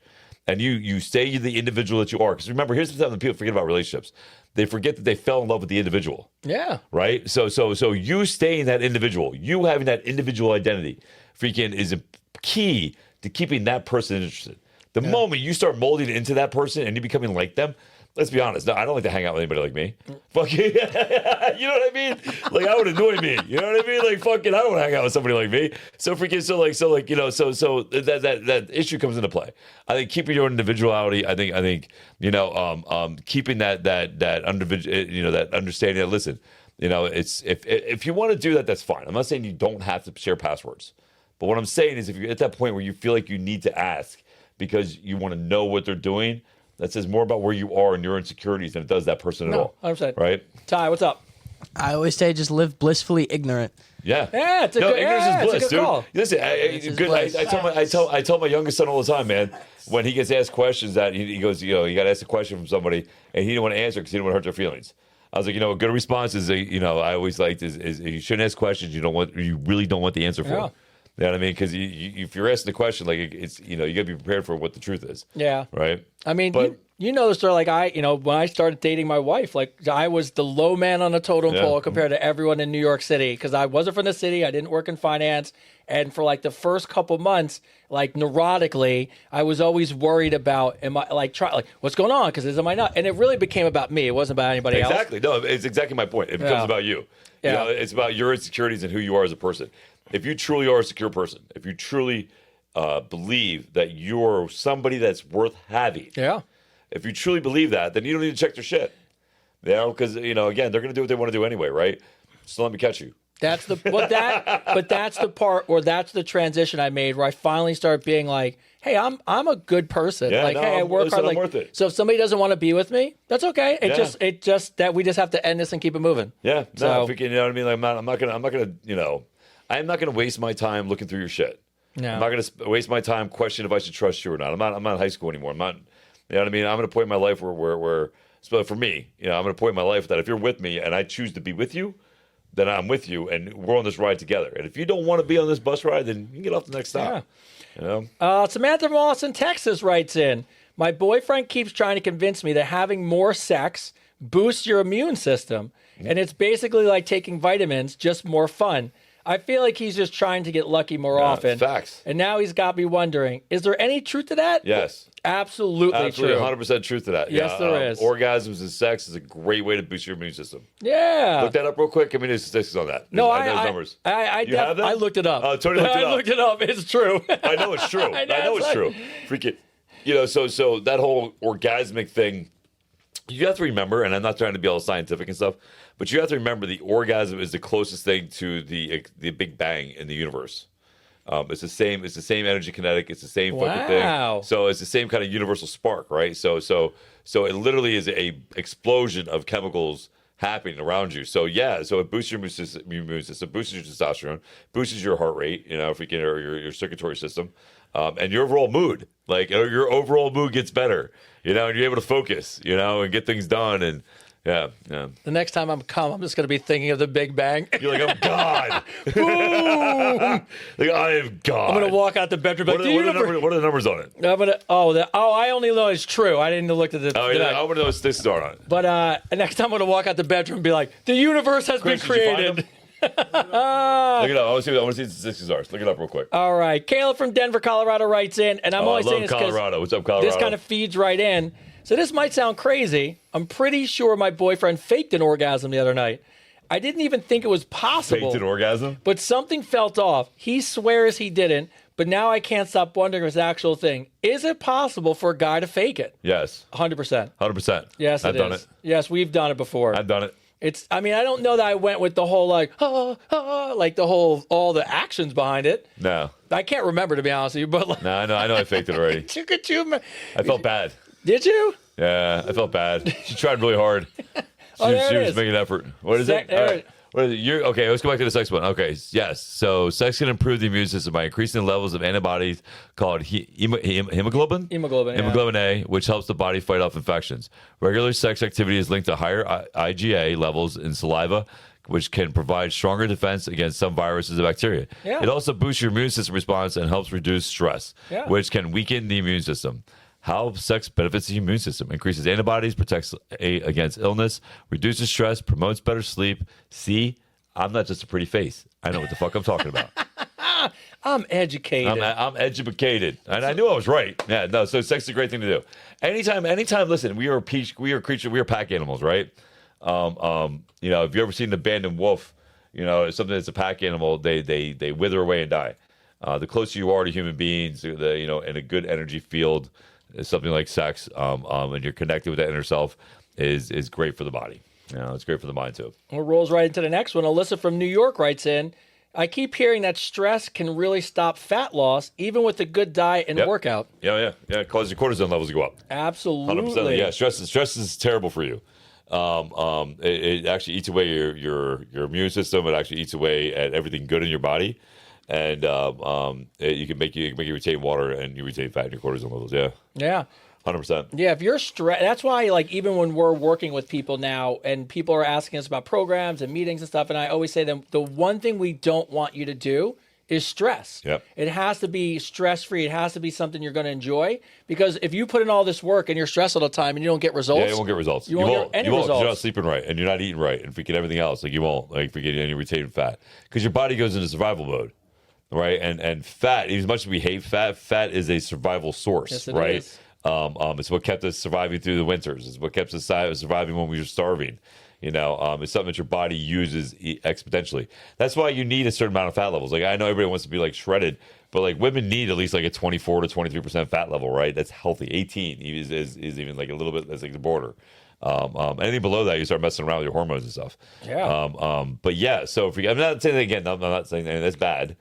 and you stay the individual that you are. Because remember, here's the time that people forget about relationships. They forget that they fell in love with the individual.
Yeah.
Right? So you staying that individual, you having that individual identity freaking is a key to keeping that person interested. The moment you start molding into that person and you becoming like them, let's be honest. No, I don't like to hang out with anybody like me. Fucking, you know what I mean? Like, I would annoy me. You know what I mean? Like, fucking, I don't want to hang out with somebody like me. So freaking, so that issue comes into play. I think keeping your own individuality. I think keeping that individual, that understanding that listen, it's if you want to do that, that's fine. I'm not saying you don't have to share passwords, but what I'm saying is if you're at that point where you feel like you need to ask because you want to know what they're doing. That says more about where you are and your insecurities than it does that person at all.
100%.
Right?
Ty, what's up?
I always say just live blissfully ignorant.
Yeah.
Yeah, it's a good,
ignorance is bliss,
it's a good
dude.
call.
Listen, I tell my youngest son all the time, man, when he gets asked questions that he goes, you got to ask a question from somebody and he didn't want to answer because he didn't want to hurt their feelings. I was like, a good response is, I always liked is you shouldn't ask questions you really don't want the answer for.
Yeah.
You know what I mean? Because if you're asking the question, like it's you got to be prepared for what the truth is.
Yeah.
Right.
I mean,
but,
you know the story. Like when I started dating my wife, like I was the low man on the totem pole compared to everyone in New York City because I wasn't from the city. I didn't work in finance, and for like the first couple months, like neurotically, I was always worried about what's going on because am I not? And it really became about me. It wasn't about anybody else.
Exactly. No, it's exactly my point. It becomes about you.
Yeah.
It's about your insecurities and who you are as a person. If you truly are a secure person, if you truly believe that you're somebody that's worth having, if you truly believe that, then you don't need to check their shit. Because again, they're going to do what they want to do anyway, right? So let me catch you.
That's the that's the part, or that's the transition I made where I finally started being like, hey, I'm a good person.
Yeah,
I work hard.
I'm worth it.
So if somebody doesn't want to be with me, that's okay. It just that we just have to end this and keep it moving.
Yeah.
So,
you know what I mean? Like, I'm not gonna waste my time looking through your shit.
No.
I'm not gonna waste my time questioning if I should trust you or not. I'm not in high school anymore. I'm not. You know what I mean? I'm at a point in my life where so for me, I'm at a point in my life that if you're with me and I choose to be with you, then I'm with you and we're on this ride together. And if you don't want to be on this bus ride, then you can get off the next stop.
Yeah. Samantha from Austin, Texas writes in, my boyfriend keeps trying to convince me that having more sex boosts your immune system. And it's basically like taking vitamins, just more fun. I feel like he's just trying to get lucky more often.
Facts.
And now he's got me wondering, is there any truth to that?
Yes.
Absolutely true.
100% truth to that.
Yes, there is.
Orgasms and sex is a great way to boost your immune system.
Yeah.
Look that up real quick. Give me the statistics on that.
No,
I know those numbers.
I looked it up.
Oh, Tony looked it up.
I looked it up. It's true.
I know it's true. I know it's true. Freaking, so that whole orgasmic thing, you have to remember, and I'm not trying to be all scientific and stuff, but you have to remember the orgasm is the closest thing to the Big Bang in the universe. It's the same energy kinetic. It's the same fucking thing. So it's the same kind of universal spark, right? So it literally is a explosion of chemicals happening around you. So it boosts your immune system, boosts your testosterone, boosts your heart rate, if we can, or your circulatory system, and your overall mood. Like your overall mood gets better, and you're able to focus, and get things done. And yeah.
The next time I'm just going to be thinking of the Big Bang.
You're like, I'm God. Boom. Like, I am God.
I'm going to walk out the bedroom.
What are the numbers on it?
I only know it's true. I didn't look at the.
I want to know what statistics are on it.
But next time I'm going to walk out the bedroom and be like, the universe has been created.
Look it up. I want to see the statistics are. Look it up real quick.
All right. Caleb from Denver, Colorado writes in, and I'm only saying this because
Colorado. What's up, Colorado?
This kind of feeds right in. So this might sound crazy. I'm pretty sure my boyfriend faked an orgasm the other night. I didn't even think it was possible.
Faked an orgasm?
But something felt off. He swears he didn't, but now I can't stop wondering if it's an actual thing. Is it possible for a guy to fake it?
Yes.
100%.
100%.
Yes,
I've done it.
Yes, we've done it before.
I've done it.
I don't know that I went with the whole like all the actions behind it.
No.
I can't remember, to be honest with you, but like,
No, I know I faked it already. I felt bad.
Did you?
Yeah, I felt bad. She tried really hard.
Oh, there
She
it
was
is.
making an effort. What is
Sec-
it? All right. What is it? Okay, let's go back to the sex one. Okay, yes. So sex can improve the immune system by increasing the levels of antibodies called hemoglobin?
Hemoglobin,
A, which helps the body fight off infections. Regular sex activity is linked to higher IgA levels in saliva, which can provide stronger defense against some viruses and bacteria.
Yeah.
It also boosts your immune system response and helps reduce stress, which can weaken the immune system. How sex benefits the immune system: increases antibodies, protects against illness, reduces stress, promotes better sleep. See, I'm not just a pretty face. I know what the fuck I'm talking about.
I'm educated.
I'm educated, and I knew I was right. Yeah, no. So sex is a great thing to do. Anytime. Listen, we are pack animals, right? If you ever seen the abandoned wolf, it's something that's a pack animal. They wither away and die. The closer you are to human beings, in a good energy field, something like sex, and you're connected with that inner self is great for the body. It's great for the mind too.
Well, rolls right into the next one. Alyssa from New York writes in, I keep hearing that stress can really stop fat loss, even with a good diet and workout.
Yeah. It causes your cortisone levels to go up.
Absolutely.
100%. Yeah, stress is terrible for you. It actually eats away your immune system. It actually eats away at everything good in your body. And you can make you retain water and you retain fat in your cortisone levels. Yeah, 100%.
Yeah, if you're stressed, that's why even when we're working with people now and people are asking us about programs and meetings and stuff, and I always say to them, the one thing we don't want you to do is stress.
Yep.
It has to be stress-free. It has to be something you're going to enjoy, because if you put in all this work and you're stressed all the time and you don't get results.
Yeah, you won't get results.
You won't get any results.
'Cause you're not sleeping right and you're not eating right and forget everything else. You won't forget any retained fat because your body goes into survival mode. Right, and fat, as much as we hate fat is a survival source,
Yes, it
right?
is.
It's what kept us surviving through the winters. It's what kept us surviving when we were starving. It's something that your body uses exponentially. That's why you need a certain amount of fat levels. I know everybody wants to be shredded, but women need at least a 24 to 23% fat level, right? That's healthy. 18 is even a little bit. That's the border. Anything below that, you start messing around with your hormones and stuff.
Yeah.
But yeah, so I'm not saying that again. I'm not saying that that's bad.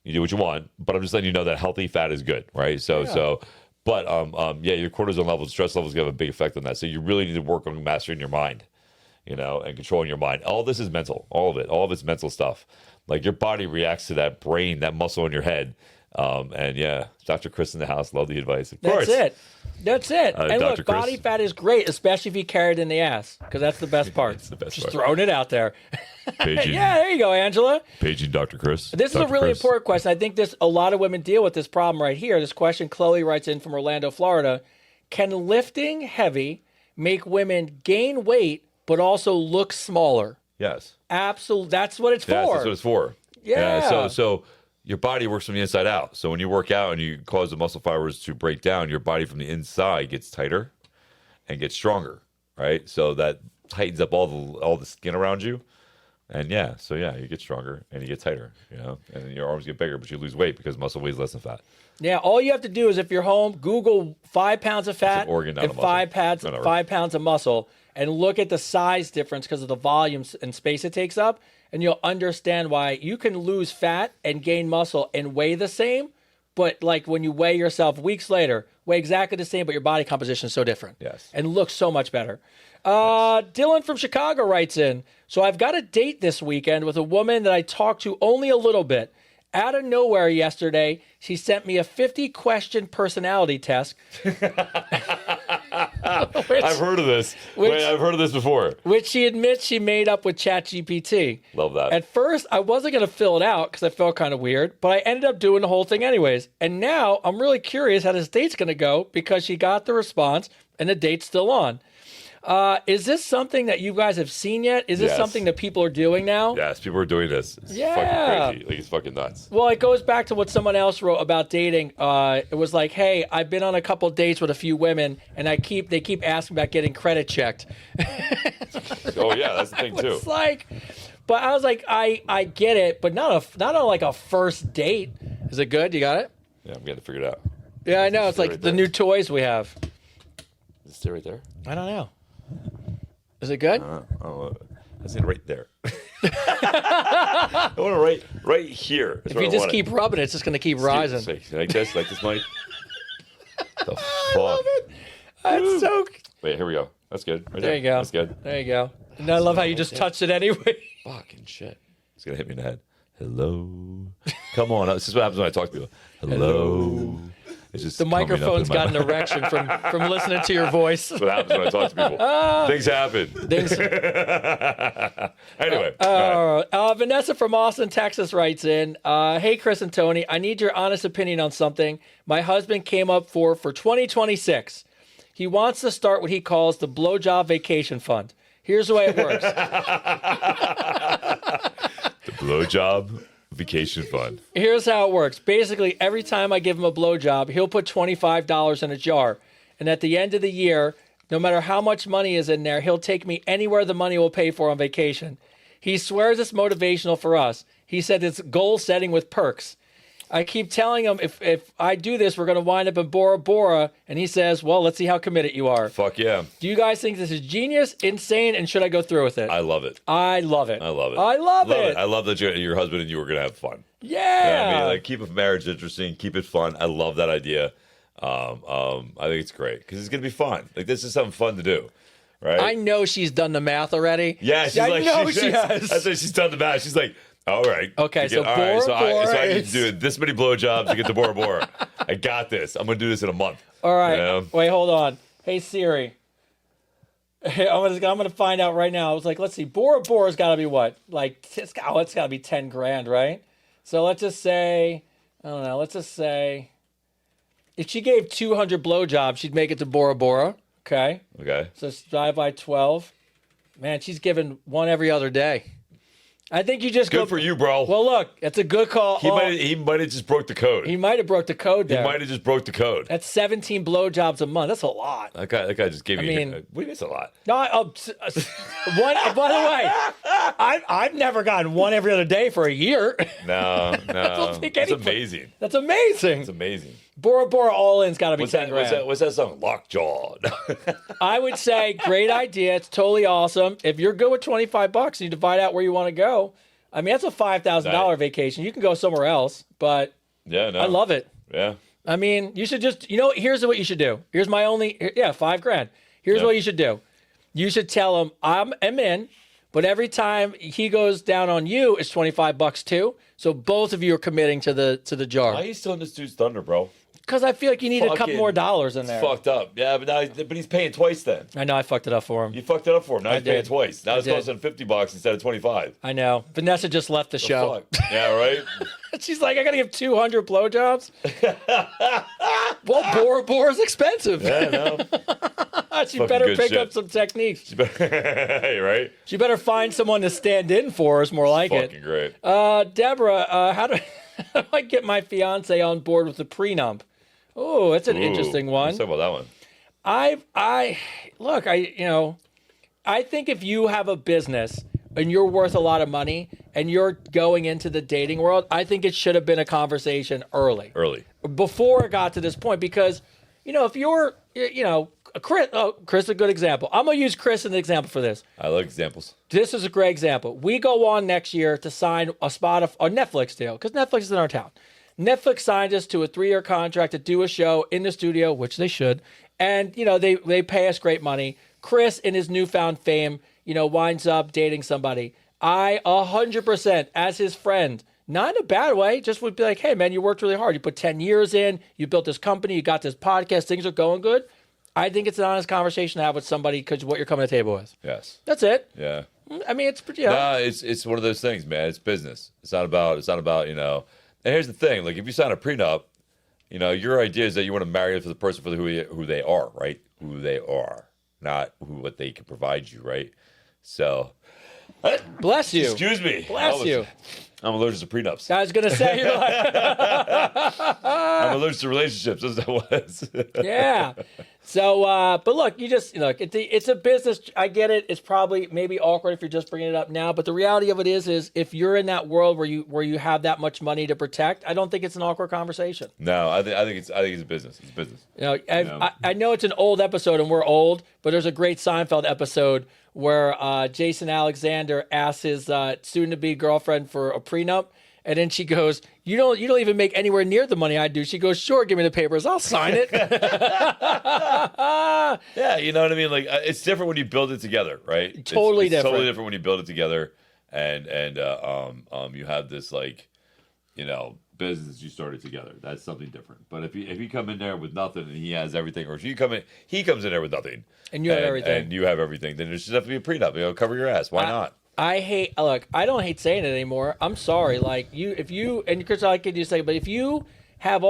You do what you want, but I'm just letting you know that healthy fat is good, right? Your cortisol levels, stress levels have a big effect on that. So you really need to work on mastering your mind, and controlling your mind. All this is mental, all of it's mental stuff. Your body reacts to that brain, that muscle in your head. Dr. Chris in the house, love the advice. Of course.
That's it. And
Dr.
look,
Chris.
body fat is great, especially if you carry it in the ass, because that's the best part.
It's the best
Just
part.
throwing it out there.
Paging,
Yeah, there you go, Angela.
paging Dr. Chris.
This is a
Dr.
really
Chris.
important question. I think a lot of women deal with this problem right here. This question, Chloe writes in from Orlando, Florida. Can lifting heavy make women gain weight but also look smaller?
Yes.
Absolutely. That's what it's for.
Yes, that's what it's for.
Yeah.
So your body works from the inside out. So when you work out and you cause the muscle fibers to break down, your body from the inside gets tighter and gets stronger, right? So that tightens up all the skin around you. And you get stronger and you get tighter, and then your arms get bigger, but you lose weight because muscle weighs less than fat.
Yeah, all you have to do is, if you're home, Google 5 pounds of fat
an organ, not
and
a muscle.
5 pounds of muscle, and look at the size difference because of the volume and space it takes up, and you'll understand why you can lose fat and gain muscle and weigh the same, but when you weigh yourself weeks later, weigh exactly the same, but your body composition is so different.
Yes.
And looks so much better. Dylan from Chicago writes in, so I've got a date this weekend with a woman that I talked to only a little bit. Out of nowhere yesterday, she sent me a 50-question personality test.
I've heard of this. I've heard of this before.
Which she admits she made up with ChatGPT.
Love that.
At first, I wasn't going to fill it out because I felt kind of weird, but I ended up doing the whole thing anyways. And now I'm really curious how this date's going to go because she got the response and the date's still on. Is this something that you guys have seen yet? Is this
Yes.
something that people are doing now?
Yes, people are doing this. It's
Yeah.
fucking crazy. It's fucking nuts.
Well, it goes back to what someone else wrote about dating. It was like, hey, I've been on a couple dates with a few women, and they keep asking about getting credit checked.
Oh yeah, that's the thing too.
It's like, But I was like, I get it, but not on like a first date. Is it good? You got it?
Yeah, I'm getting to figure it out.
Yeah, I know. It's like
right
the
there.
new toys we have.
Is it stay right there?
I don't know. Is it good?
I don't know. I see it right there. I want it right here.
If you just keep rubbing it, it's just going to keep rising.
Like this, Mike. The fuck?
I love it. That's so.
Wait, here we go. That's good. Right
There you go.
That's good.
There you go. And I love how you just touched it anyway.
Fucking shit. It's gonna hit me in the head. Hello. Come on. This is what happens when I talk to people. Hello. It's just
The
coming up
microphone's
in my
got an erection from listening to your voice.
That's what happens when I talk to people. Things happen. Anyway. all right.
Vanessa from Austin, Texas writes in, hey, Chris and Tony, I need your honest opinion on something my husband came up for 2026. He wants to start what he calls the blowjob vacation fund. Here's the way it works.
The blowjob vacation fund.
Here's how it works. Basically, every time I give him a blowjob, he'll put $25 in a jar. And at the end of the year, no matter how much money is in there, he'll take me anywhere the money will pay for on vacation. He swears it's motivational for us. He said it's goal setting with perks. I keep telling him if I do this, we're going to wind up in Bora Bora. And he says, well, let's see how committed you are.
Fuck yeah.
Do you guys think this is genius, insane, and should I go through with it?
I love it.
I love it.
I love it.
I love it.
I love that your husband and you were going to have fun.
Yeah.
I mean, like, keep a marriage interesting, keep it fun. I love that idea. I think it's great because it's going to be fun. Like, this is something fun to do. Right?
I know she's done the math already.
Yeah, she's
I
like,
know she has.
That's why she's done the math. She's like, all right.
Okay, so
all right,
Bora
I
Bora
need to do this many blowjobs to get to Bora Bora. I got this. I'm going to do this in a month.
All right.
You know?
Wait, hold on. Hey, Siri. I'm gonna find out right now. I was like, let's see. Bora Bora's got to be what? Like, it's got to be 10 grand, right? So let's just say, I don't know. Let's just say, if she gave 200 blowjobs, she'd make it to Bora Bora. Okay.
Okay.
So divide by 12. Man, she's giving one every other day. I think you just
Good
go
for you, bro.
Well, look, it's a good call.
He might have just broke the code.
He might have broke the code there.
He might have just broke the code.
That's 17 blowjobs a month. That's a lot.
That guy just gave me.
mean-
What do you mean it's a lot?
No, one. By the way, I've never gotten one every other day for a year.
No.
don't think
That's
anybody-
amazing.
That's amazing.
It's amazing.
Bora Bora all in's got to be
What's
10
that?
grand.
What's that song? Lockjaw.
I would say great idea. It's totally awesome. If you're good with $25 and you divide out where you want to go, I mean that's a $5,000 vacation. You can go somewhere else, but
Yeah, no.
I love it.
Yeah.
I mean, you should just, here's what you should do. Here's my only, $5 grand. Here's what you should do. You should tell him, I'm in, but every time he goes down on you, it's $25 too. So both of you are committing to the jar.
Why are you stealing this dude's thunder, bro?
Because I feel like you need a couple
Fucking-
more dollars in there.
Fucked up. Yeah, but he's paying twice then.
I know I fucked it up for him.
You fucked it up for him. Now he's paying
did.
twice. Now
I
it's
did.
costing $50 instead of 25.
I know. Vanessa just left the show.
Fuck. Yeah, right?
She's like, I got to give 200 blowjobs. Well, Bora Bora's expensive.
Yeah, no.
She
Fucking
better
good
pick
shit.
up some techniques.
Hey, right?
She better find someone to stand in for us, more like
Fucking
it.
great.
Deborah, how do I get my fiance on board with the prenup? Oh, that's an interesting one.
Let's talk about that one.
I think if you have a business and you're worth a lot of money and you're going into the dating world, I think it should have been a conversation early. Before it got to this point, because, if you're, Chris is a good example. I'm going to use Chris as an example for this.
I like examples.
This is a great example. We go on next year to sign a Netflix deal because Netflix is in our town. Netflix signed us to a 3-year contract to do a show in the studio, which they should. And, they pay us great money. Chris, in his newfound fame, winds up dating somebody. I 100% as his friend, not in a bad way, just would be like, hey, man, you worked really hard. You put 10 years in. You built this company. You got this podcast. Things are going good. I think it's an honest conversation to have with somebody because of what you're coming to the table with.
Yes.
That's it.
Yeah.
I mean, it's pretty.
Nah, it's one of those things, man. It's business. It's not about. And here's the thing: like, if you sign a prenup, your idea is that you want to marry for the person for who they are, right? Who they are, not what they can provide you, right? So,
Bless you.
excuse me.
Bless you.
I'm allergic to prenups.
I was gonna say, you're like,
I'm allergic to relationships. That's what that was.
yeah. So, but look, it's a business. I get it. It's probably maybe awkward if you're just bringing it up now. But the reality of it is if you're in that world where you have that much money to protect, I don't think it's an awkward conversation.
No, I think it's a business. It's business.
I know it's an old episode and we're old, but there's a great Seinfeld episode where Jason Alexander asks his soon-to-be girlfriend for a prenup, and then she goes, "You don't even make anywhere near the money I do." She goes, "Sure, give me the papers, I'll sign it."
Yeah, you know what I mean. Like it's different when you build it together, right?
Totally
it's
different.
Totally different when you build it together, and you have this business you started together. That's something different. But if you come in there with nothing and he has everything, or if he comes in there with nothing
and you have everything,
then there should definitely be a prenup. Cover your ass. Why not?
I don't hate saying it anymore. I'm sorry. Like if you, and Chris, I could just say, but if you have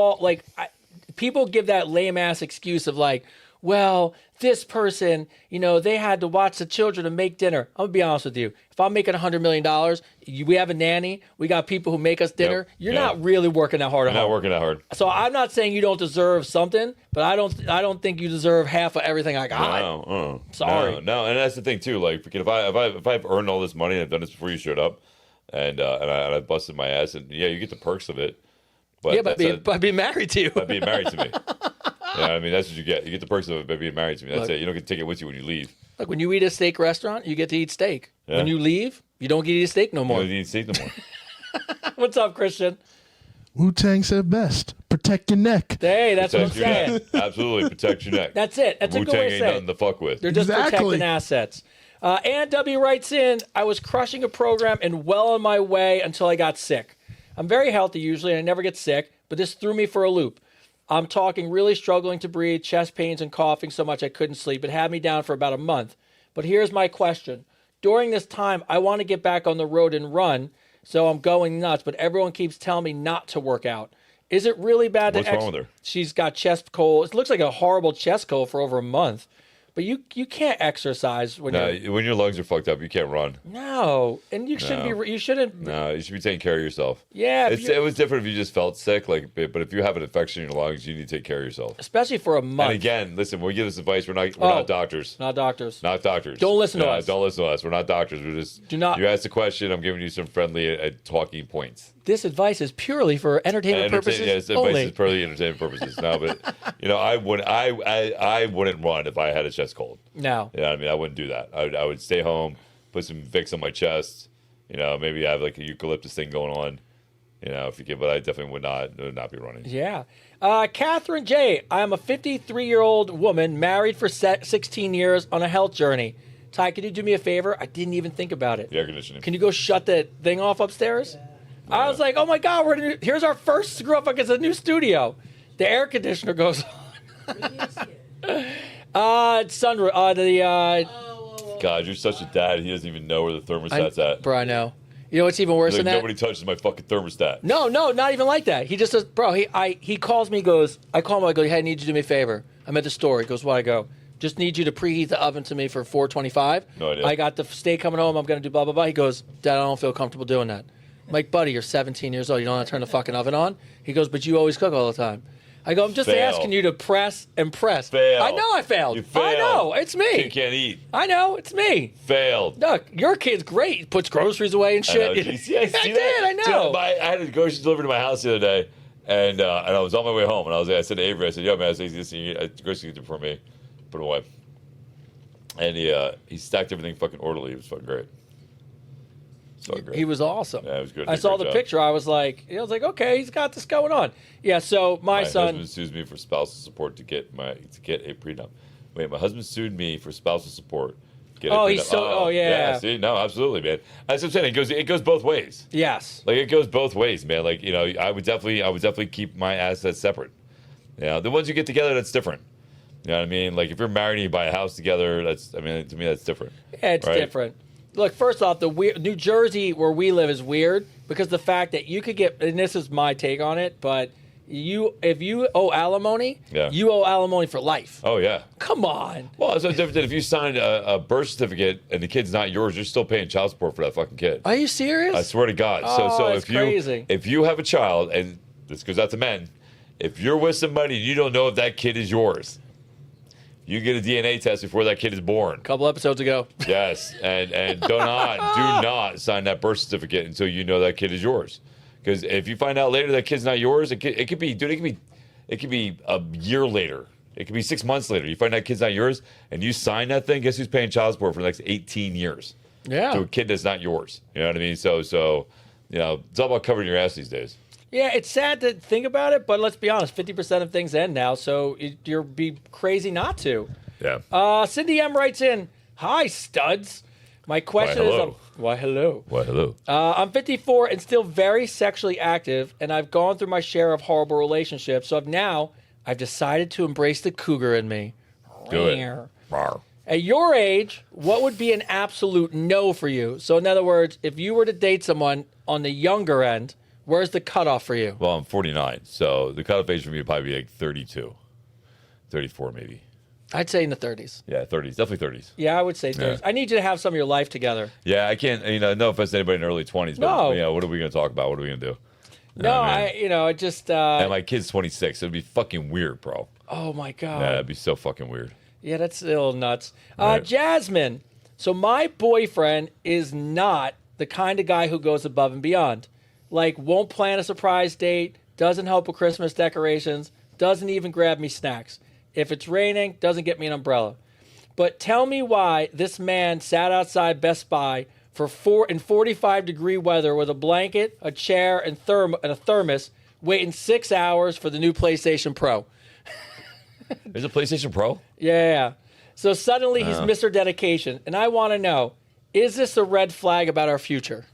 people give that lame ass excuse of like, well, this person, they had to watch the children and make dinner. I'm gonna be honest with you. If I'm making $100 million, we have a nanny. We got people who make us dinner.
Yep.
You're not really working that hard.
You're not working that hard.
So I'm not saying you don't deserve something, but I don't think you deserve half of everything I got.
No,
sorry.
No, and that's the thing too. Like, if I've earned all this money and I've done this before you showed up, and I busted my ass, and yeah, you get the perks of it. But
yeah, by being married to you.
By being married to me. Yeah, I mean that's what you get. You get the perks of it by being married to me. That's it. You don't get to take it with you when you leave.
Like when you eat a steak restaurant, you get to eat steak.
Yeah.
When you leave, you don't get to eat steak no more.
You don't eat steak no more.
What's up, Christian?
Wu-Tang said best. Protect your neck.
Hey, that's
Protect
what I'm
your
saying.
neck. Absolutely, protect your neck.
That's it. That's a good
Wu-Tang
way to
ain't
say
nothing
it.
to fuck with.
They're just
Exactly.
protecting assets. Ann W. writes in, I was crushing a program and well on my way until I got sick. I'm very healthy usually and I never get sick, but this threw me for a loop. I'm talking really struggling to breathe, chest pains and coughing so much I couldn't sleep. It had me down for about a month. But here's my question. During this time, I want to get back on the road and run, so I'm going nuts, but everyone keeps telling me not to work out. Is it really bad
What's wrong with her?
She's got chest cold. It looks like a horrible chest cold for over a month. But you can't exercise when
when your lungs are fucked up, you can't run.
No, and you shouldn't be. You shouldn't.
No, you should be taking care of yourself.
Yeah,
it was different if you just felt sick, but if you have an infection in your lungs, you need to take care of yourself.
Especially for a month.
And again, listen, when we give this advice, we're not doctors.
Not doctors.
Not doctors.
Don't listen to us.
Don't listen to us. We're not doctors. We're just.
Do not.
You asked a question. I'm giving you some friendly talking points.
This advice is purely for entertainment purposes.
Yes,
only.
advice is purely entertainment purposes. No, but I wouldn't run if I had a chest cold.
No.
Yeah, I mean, I wouldn't do that. I would stay home, put some Vicks on my chest. Maybe have like a eucalyptus thing going on. If you could, but I definitely would not be running.
Yeah. Catherine J. I'm a 53-year-old woman married for 16 years on a health journey. Ty, can you do me a favor? I didn't even think about it.
The air conditioning.
Can you go shut that thing off upstairs? Yeah. I was like, oh my God, here's our first screw up against a new studio. The air conditioner goes on.
God, you're such a dad. He doesn't even know where the thermostat's at.
Bro, I know. You know what's even worse than that?
Nobody touches my fucking thermostat.
No, not even like that. He just says, bro, he calls me, I call him, I go, hey, I need you to do me a favor. I'm at the store. He goes, what? I go, just need you to preheat the oven to me for 425.
No idea.
I got the steak coming home. I'm going to do blah, blah, blah. He goes, Dad, I don't feel comfortable doing that. I'm like, buddy, you're 17 years old. You don't want to turn the fucking oven on? He goes, but you always cook all the time. I go, I'm just asking you to press and press.
Fail.
I know I failed.
You failed.
I know. It's me.
You can't eat.
I know. It's me.
Failed.
Look, your kid's great. He puts groceries away and shit.
I
I know.
Dude, I had a groceries delivered to my house the other day, and I was on my way home, and I said to Avery, I said, yo, man, I said, listen, groceries for me. Put it away. And he stacked everything fucking orderly. It was fucking great. So great.
He was awesome.
Yeah, it was good.
I saw the picture. I was like, okay, he's got this going on. Yeah. So my son.
husband sues me for spousal support to get a prenup. Wait, my husband sued me for spousal support.
Yeah.
See, no, absolutely, man. That's what I'm saying. It goes both ways.
Yes.
Like it goes both ways, man. Like I would definitely keep my assets separate. The ones you get together, that's different. You know what I mean? Like if you're married and you buy a house together, to me that's different.
Yeah, it's different. Look, first off, New Jersey where we live is weird because the fact that you could get, and this is my take on it, but if you owe alimony,
Yeah.
you owe alimony for life.
Oh yeah.
Come on.
Well, it's no different than if you signed a birth certificate and the kid's not yours, you're still paying child support for that fucking kid.
Are you serious?
I swear to God.
Oh,
so
that's crazy.
if you have a child, and this goes out to men, if you're with somebody and you don't know if that kid is yours, you get a DNA test before that kid is born.
A couple episodes ago.
Yes, and do not sign that birth certificate until you know that kid is yours. Because if you find out later that kid's not yours, it could be, dude. It could be a year later. It could be 6 months later. You find that kid's not yours, and you sign that thing. Guess who's paying child support for the next 18 years?
Yeah.
To a kid that's not yours. You know what I mean? So it's all about covering your ass these days.
Yeah, it's sad to think about it, but let's be honest, 50% of things end now, so you'd be crazy not to.
Yeah.
Cindy M writes in, "Hi, studs. My question
hello.
Why, hello.
Well, hello.
I'm 54 and still very sexually active, and I've gone through my share of horrible relationships, so I've decided to embrace the cougar in me.
Do it. Rawr.
At your age, what would be an absolute no for you? So, in other words, if you were to date someone on the younger end, where's the cutoff for you?
Well, I'm 49, so the cutoff age for me would probably be like 32, 34 maybe.
I'd say in the 30s.
Yeah, 30s. Definitely 30s.
Yeah, I would say 30s.
Yeah.
I need you to have some of your life together.
Yeah, I can't, no offense to anybody in their early 20s, but
No.
what are we going to talk about? What are we going to do?
No,
man.
I just.
And my kid's 26. It'd be fucking weird, bro.
Oh my god.
Yeah, that'd be so fucking weird.
Yeah, that's a little nuts.
Right.
Jasmine. So my boyfriend is not the kind of guy who goes above and beyond. Like, won't plan a surprise date, doesn't help with Christmas decorations, doesn't even grab me snacks. If it's raining, doesn't get me an umbrella. But tell me why this man sat outside Best Buy in 45-degree weather with a blanket, a chair, and a thermos, waiting 6 hours for the new PlayStation Pro.
There's a PlayStation Pro?
Yeah. So suddenly he's Mr. Dedication. And I want to know, is this a red flag about our future?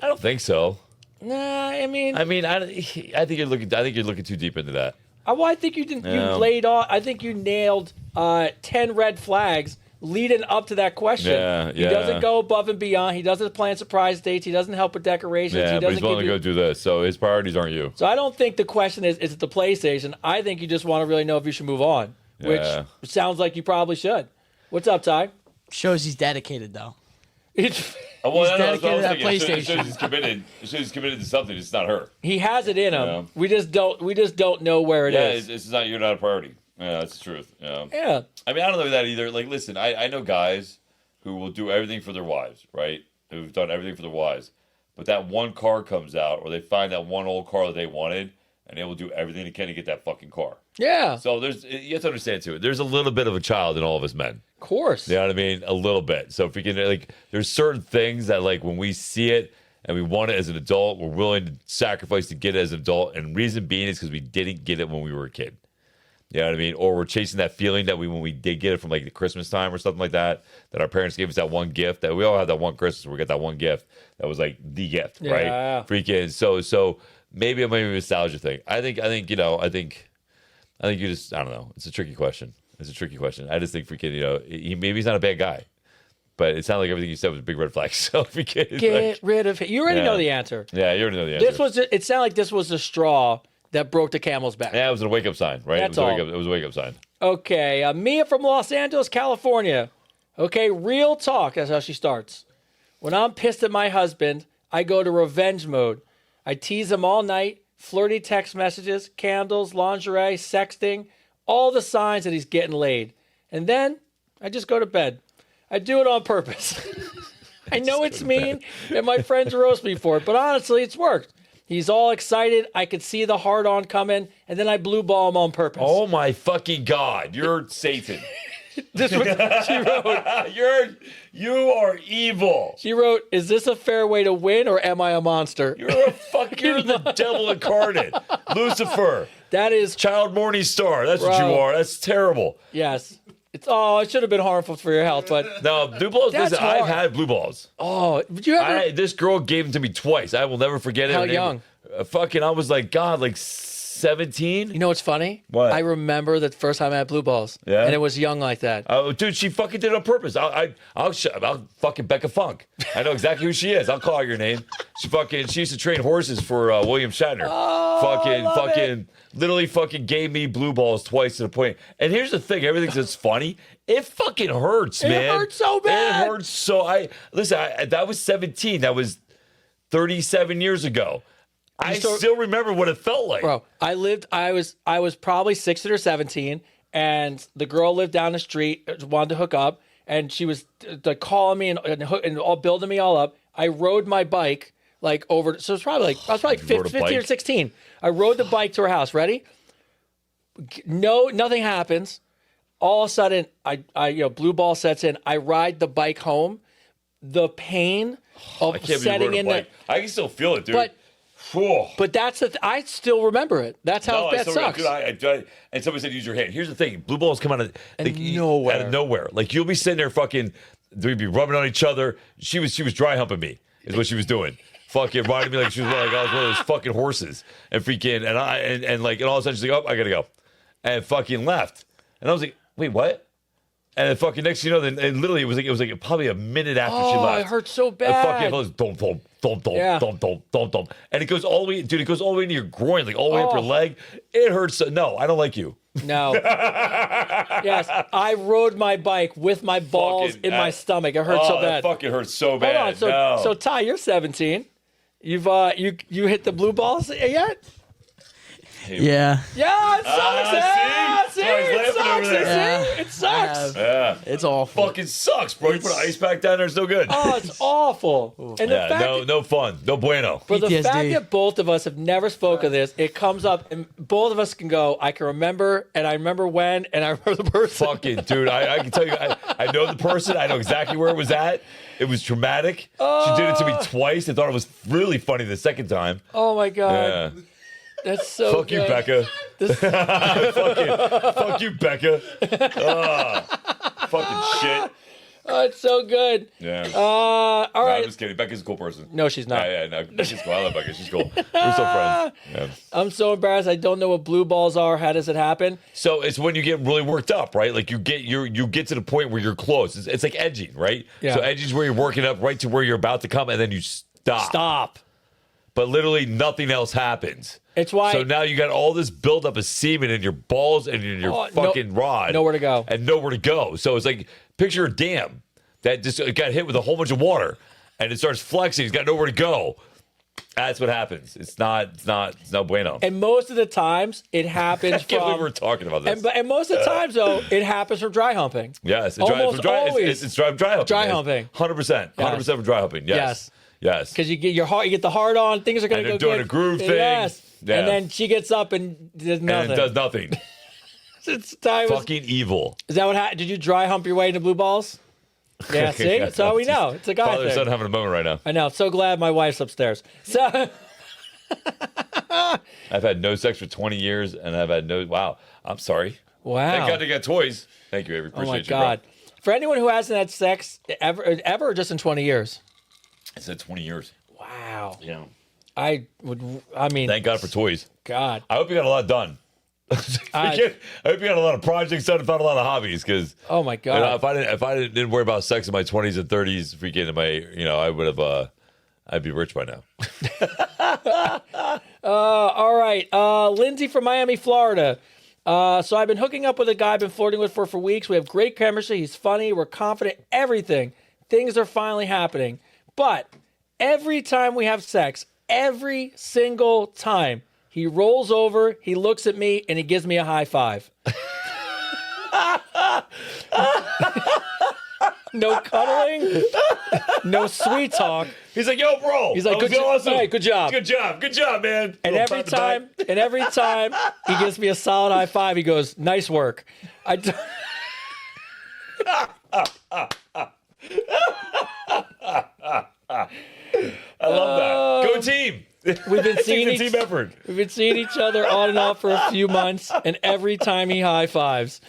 I don't think so.
Nah, I mean,
I think you're looking too deep into that.
well, I think you didn't.
Yeah.
You laid off. I think you nailed 10 red flags leading up to that question.
Yeah,
He
yeah.
doesn't go above and beyond. He doesn't plan surprise dates. He doesn't help with decorations.
Yeah,
he
but he's
doesn't
willing to go do this, so his priorities aren't you.
So I don't think the question is it the PlayStation? I think you just want to really know if you should move on,
Yeah.
which sounds like you probably should. What's up, Ty?
Shows he's dedicated though.
It's,
Well,
He's
that's what I was
dedicated to that
thinking. It shows
PlayStation.
he's committed. It shows he's committed to something. It's not her.
he has it in him.
Yeah.
We just don't know where it is.
You're not a priority. Yeah, that's the truth. Yeah.
Yeah.
I mean, I don't know that either. Like, listen, I know guys who will do everything for their wives, right? Who've done everything for their wives. But that one car comes out, or they find that one old car that they wanted, and they will do everything they can to get that fucking car.
Yeah.
So you have to understand, too, there's a little bit of a child in all of us men.
Of course.
You know what I mean? A little bit. So if we can, there's certain things that, when we see it and we want it as an adult, we're willing to sacrifice to get it as an adult. And reason being is because we didn't get it when we were a kid. You know what I mean? Or we're chasing that feeling that when we did get it from the Christmas time or something like that our parents gave us that one gift, that we all had that one Christmas where we got that one gift that was the gift, right?
Yeah.
Freaking. So maybe it might be a nostalgia thing. I think you just, I don't know. It's a tricky question. I just think freaking, he's not a bad guy. But it sounded like everything you said was a big red flag. So if we
Get rid of him. You already know the answer.
Yeah, you already know the answer.
It sounded like this was the straw that broke the camel's back.
Yeah, it was a wake up sign, right?
That's
it
all.
was a wake up sign.
Okay, Mia from Los Angeles, California. Okay, real talk. That's how she starts. When I'm pissed at my husband, I go to revenge mode. I tease him all night, flirty text messages, candles, lingerie, sexting, all the signs that he's getting laid. And then I just go to bed. I do it on purpose. I know it's mean, and my friends roast me for it, but honestly, it's worked. He's all excited. I could see the hard on coming, and then I blue ball him on purpose.
Oh my fucking God. You're Satan.
This was she wrote.
You are evil.
She wrote, "Is this a fair way to win, or am I a monster?"
You're the devil incarnate. Lucifer.
That is
Child morning star. That's what you
Bro.
are. That's terrible.
yes. It should have been harmful for your health, but
No, blue balls.
That's
Listen, I've
hard.
had blue balls.
did you ever?
This girl gave them to me twice. I will never forget it.
How
Her name-
young?
I was like, God, 17?
You know what's funny?
What?
I remember the first time I had blue balls.
Yeah?
And it was young like that.
Oh, dude, she fucking did it on purpose. I'll fucking Becca Funk. I know exactly who she is. I'll call her your name. She used to train horses for William Shatner. Literally fucking gave me blue balls twice to the point. And here's the thing, everything's just funny. It fucking hurts, man.
It hurts so bad.
It hurts so. That was 17. That was 37 years ago. I still remember what it felt like.
Bro, I was probably 16 or 17, and the girl lived down the street, wanted to hook up, and she was calling me and all building me all up. I rode my bike like over, so it's probably I was probably 15 or 16. I rode the bike to her house. Ready? No, nothing happens. All of a sudden, I blue ball sets in. I ride the bike home. The pain of setting in the,
I can still feel it, dude.
But that's I still remember it. That's how that sucks.
And somebody said use your hand. Here's the thing: blue balls come out of
nowhere.
Out of nowhere. Like you'll be sitting there, fucking, we'd be rubbing on each other. She was dry humping me, is what she was doing. Fucking riding me like she was like I was one of those fucking horses, and freaking and all of a sudden she's like, oh, I gotta go, and fucking left, and I was like, wait, what? And then fucking next, you know, then and literally it was like probably a minute after she left.
It hurt so bad.
And fucking dum, and it goes all the way, dude. It goes all the way into your groin, like all the way up your leg. It hurts. No, I don't like you.
No. Yes, I rode my bike with my balls in my stomach. It hurt so bad.
It fucking hurts so bad.
Hold on. So Ty, you're 17. You've you hit the blue balls yet?
Yeah.
Yeah, it sucks.
See?
It sucks.
Yeah.
It sucks.
Yeah,
It's awful.
fucking sucks, bro. You put an ice pack down there, it's no good.
Oh, it's awful. And the fact that,
no fun, no bueno.
but the
PTSD.
fact that both of us have never spoken of this, it comes up, and both of us can go, I can remember, and I remember when, and I remember the person.
Fucking dude, I can tell you, I know the person. I know exactly where it was at. It was traumatic. She did it to me twice. I thought it was really funny the second time.
Oh my god.
Yeah.
That's so
Fuck you,
good.
Becca. Fuck you, Becca. Fucking shit.
Oh, it's so good.
Yeah.
All right.
I'm just kidding. Becca's a cool person.
No, she's not.
Yeah, no. Becca's cool. I love Becca. She's cool. We're still friends. Yeah.
I'm so embarrassed. I don't know what blue balls are. How does it happen?
So it's when you get really worked up, right? Like you get to the point where you're close. It's like edging, right?
Yeah.
So edging is where you're working up right to where you're about to come, and then you stop. But literally nothing else happens.
It's why.
So now you got all this buildup of semen in your balls and in your fucking rod.
Nowhere to go.
And nowhere to go. So it's like, picture a dam that just got hit with a whole bunch of water and it starts flexing. It's got nowhere to go. That's what happens. It's not bueno.
And most of the times, it happens
I can't believe
from.
we're talking about this.
And most of the times, though, it happens from dry humping.
Yes.
Almost always.
It's dry humping.
Dry humping.
100%. 100% from dry humping. Yes.
Because you get you get the hard on, things are going to go
And they're doing
good.
a groove thing.
Yes.
Yeah.
And then she gets up and does nothing.
And it does nothing.
It's time.
Fucking evil.
Is that what happened? Did you dry hump your way into blue balls? Yeah, see? That's all we know. It's a guy
Father and son
thing.
having a moment right now.
I know. So glad my wife's upstairs. So
I've had no sex for 20 years, and I've had no. Wow. I'm sorry.
wow.
Thank God they got toys. Thank you, Avery.
Oh
Appreciate
my
you,
God. For anyone who hasn't had sex ever or just in 20 years.
bro. I said 20 years.
Wow.
Yeah.
I mean,
Thank God for toys.
God.
I hope you got a lot done. I hope you got a lot of projects done and found a lot of hobbies because.
Oh my God.
If I didn't worry about sex in my 20s and 30s, freaking in my, I would have. I'd be rich by now.
All right. Lindsay from Miami, Florida. So I've been hooking up with a guy I've been flirting with for weeks. We have great chemistry. He's funny. We're confident. Everything. Things are finally happening. But every time we have sex, every single time, he rolls over, he looks at me, and he gives me a high five. No cuddling, no sweet talk.
He's like, yo, bro.
He's like,
that was awesome.
Hey, good job.
Good job, man.
And
Little
every
pat in the back.
time he gives me a solid high five, he goes, nice work. I
love that. Go team.
We've been seeing
It's a team effort.
We've been seeing each other on and off for a few months, and every time he high fives.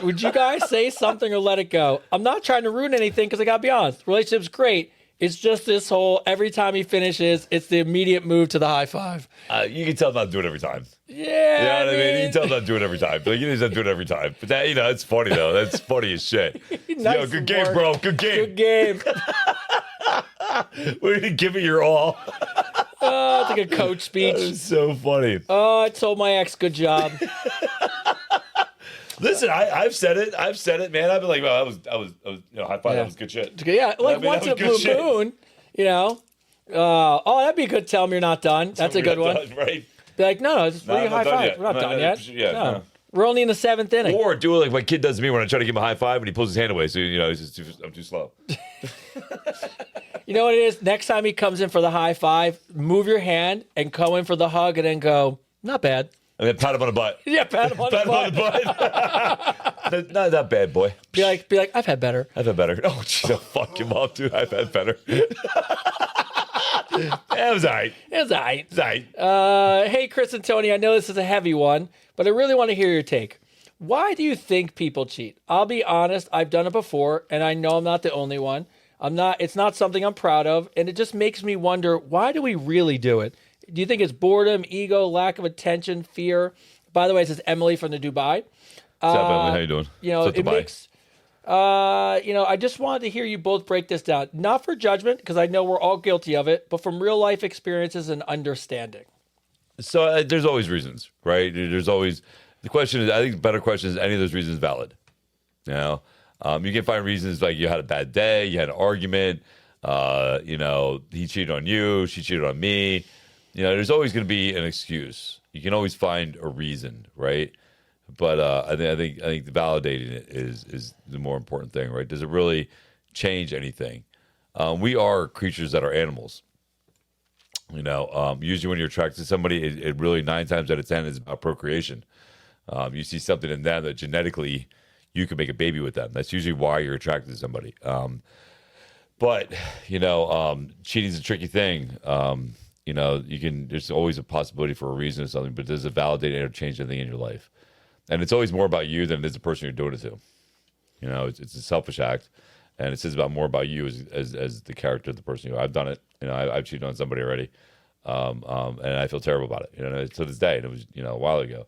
Would you guys say something or let it go? I'm not trying to ruin anything because I got to be honest. Relationship's great. It's just this whole, every time he finishes, it's the immediate move to the high five.
You can tell I'm not doing it every time.
Yeah.
You know what I mean? You can tell I'm not doing it every time. Like, he's not doing it every time. But that, it's funny, though. That's funny as shit.
Nice
Yo, good game,
work.
bro. Good game.
Good game.
Way to give it your all.
Oh, it's like a coach speech.
That was so funny.
Oh, I told my ex, good job.
Listen, I've said it. I've said it, man. I've been like, well, I was high five.
Yeah.
That was good shit.
Yeah, like
I mean,
once in
that
a
was
blue
good shit.
moon, oh, that'd be a good tell him you're not done. That's a good one.
Done, right?
Be like, no, just
No,
really
I'm
high
not done
five.
yet.
We're not
No,
done
no,
yet.
yeah,
No.
no.
We're only in the 7th inning.
Or do it like my kid does to me when I try to give him a high five and he pulls his hand away. So, he's just I'm too slow.
You know what it is? Next time he comes in for the high five, move your hand and go in for the hug and then go, not bad.
And then pat him on the butt.
Yeah, pat him on the
Pat him on
butt.
the butt. Not bad, boy.
Be like, I've had better.
I've had better. Oh, jeez, oh, fuck him up, dude. I've had better. That was all right.
It's all right.
It's all right.
Hey, Chris and Tony, I know this is a heavy one, but I really want to hear your take. Why do you think people cheat? I'll be honest, I've done it before, and I know I'm not the only one. It's not something I'm proud of, and it just makes me wonder, why do we really do it? Do you think it's boredom, ego, lack of attention, fear? By the way, this is Emily from the Dubai.
What's up, Emily? How you doing?
It
Dubai?
makes, I just wanted to hear you both break this down. Not for judgment, because I know we're all guilty of it, but from real life experiences and understanding.
So there's always reasons, right? There's always the question is. I think the better question is: any of those reasons valid? You can find reasons like you had a bad day, you had an argument. He cheated on you, she cheated on me. There's always going to be an excuse. You can always find a reason, right? But I think the validating it is the more important thing, right? Does it really change anything? We are creatures that are animals. Usually when you're attracted to somebody, it really 9 times out of 10 is about procreation. You see something in them that genetically you can make a baby with them. That's usually why you're attracted to somebody. But cheating is a tricky thing. There's always a possibility for a reason or something, but does it validate or change anything in your life? And it's always more about you than it is the person you're doing it to. It's a selfish act, and it says more about you as the character of the person. I've done it. I've cheated on somebody already, and I feel terrible about it. To this day, and it was a while ago.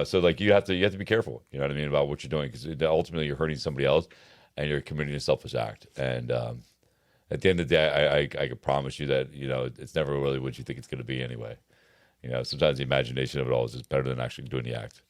So like you have to be careful. You know what I mean about what you're doing, because ultimately you're hurting somebody else, and you're committing a selfish act. And at the end of the day, I can promise you that it's never really what you think it's going to be anyway. Sometimes the imagination of it all is just better than actually doing the act.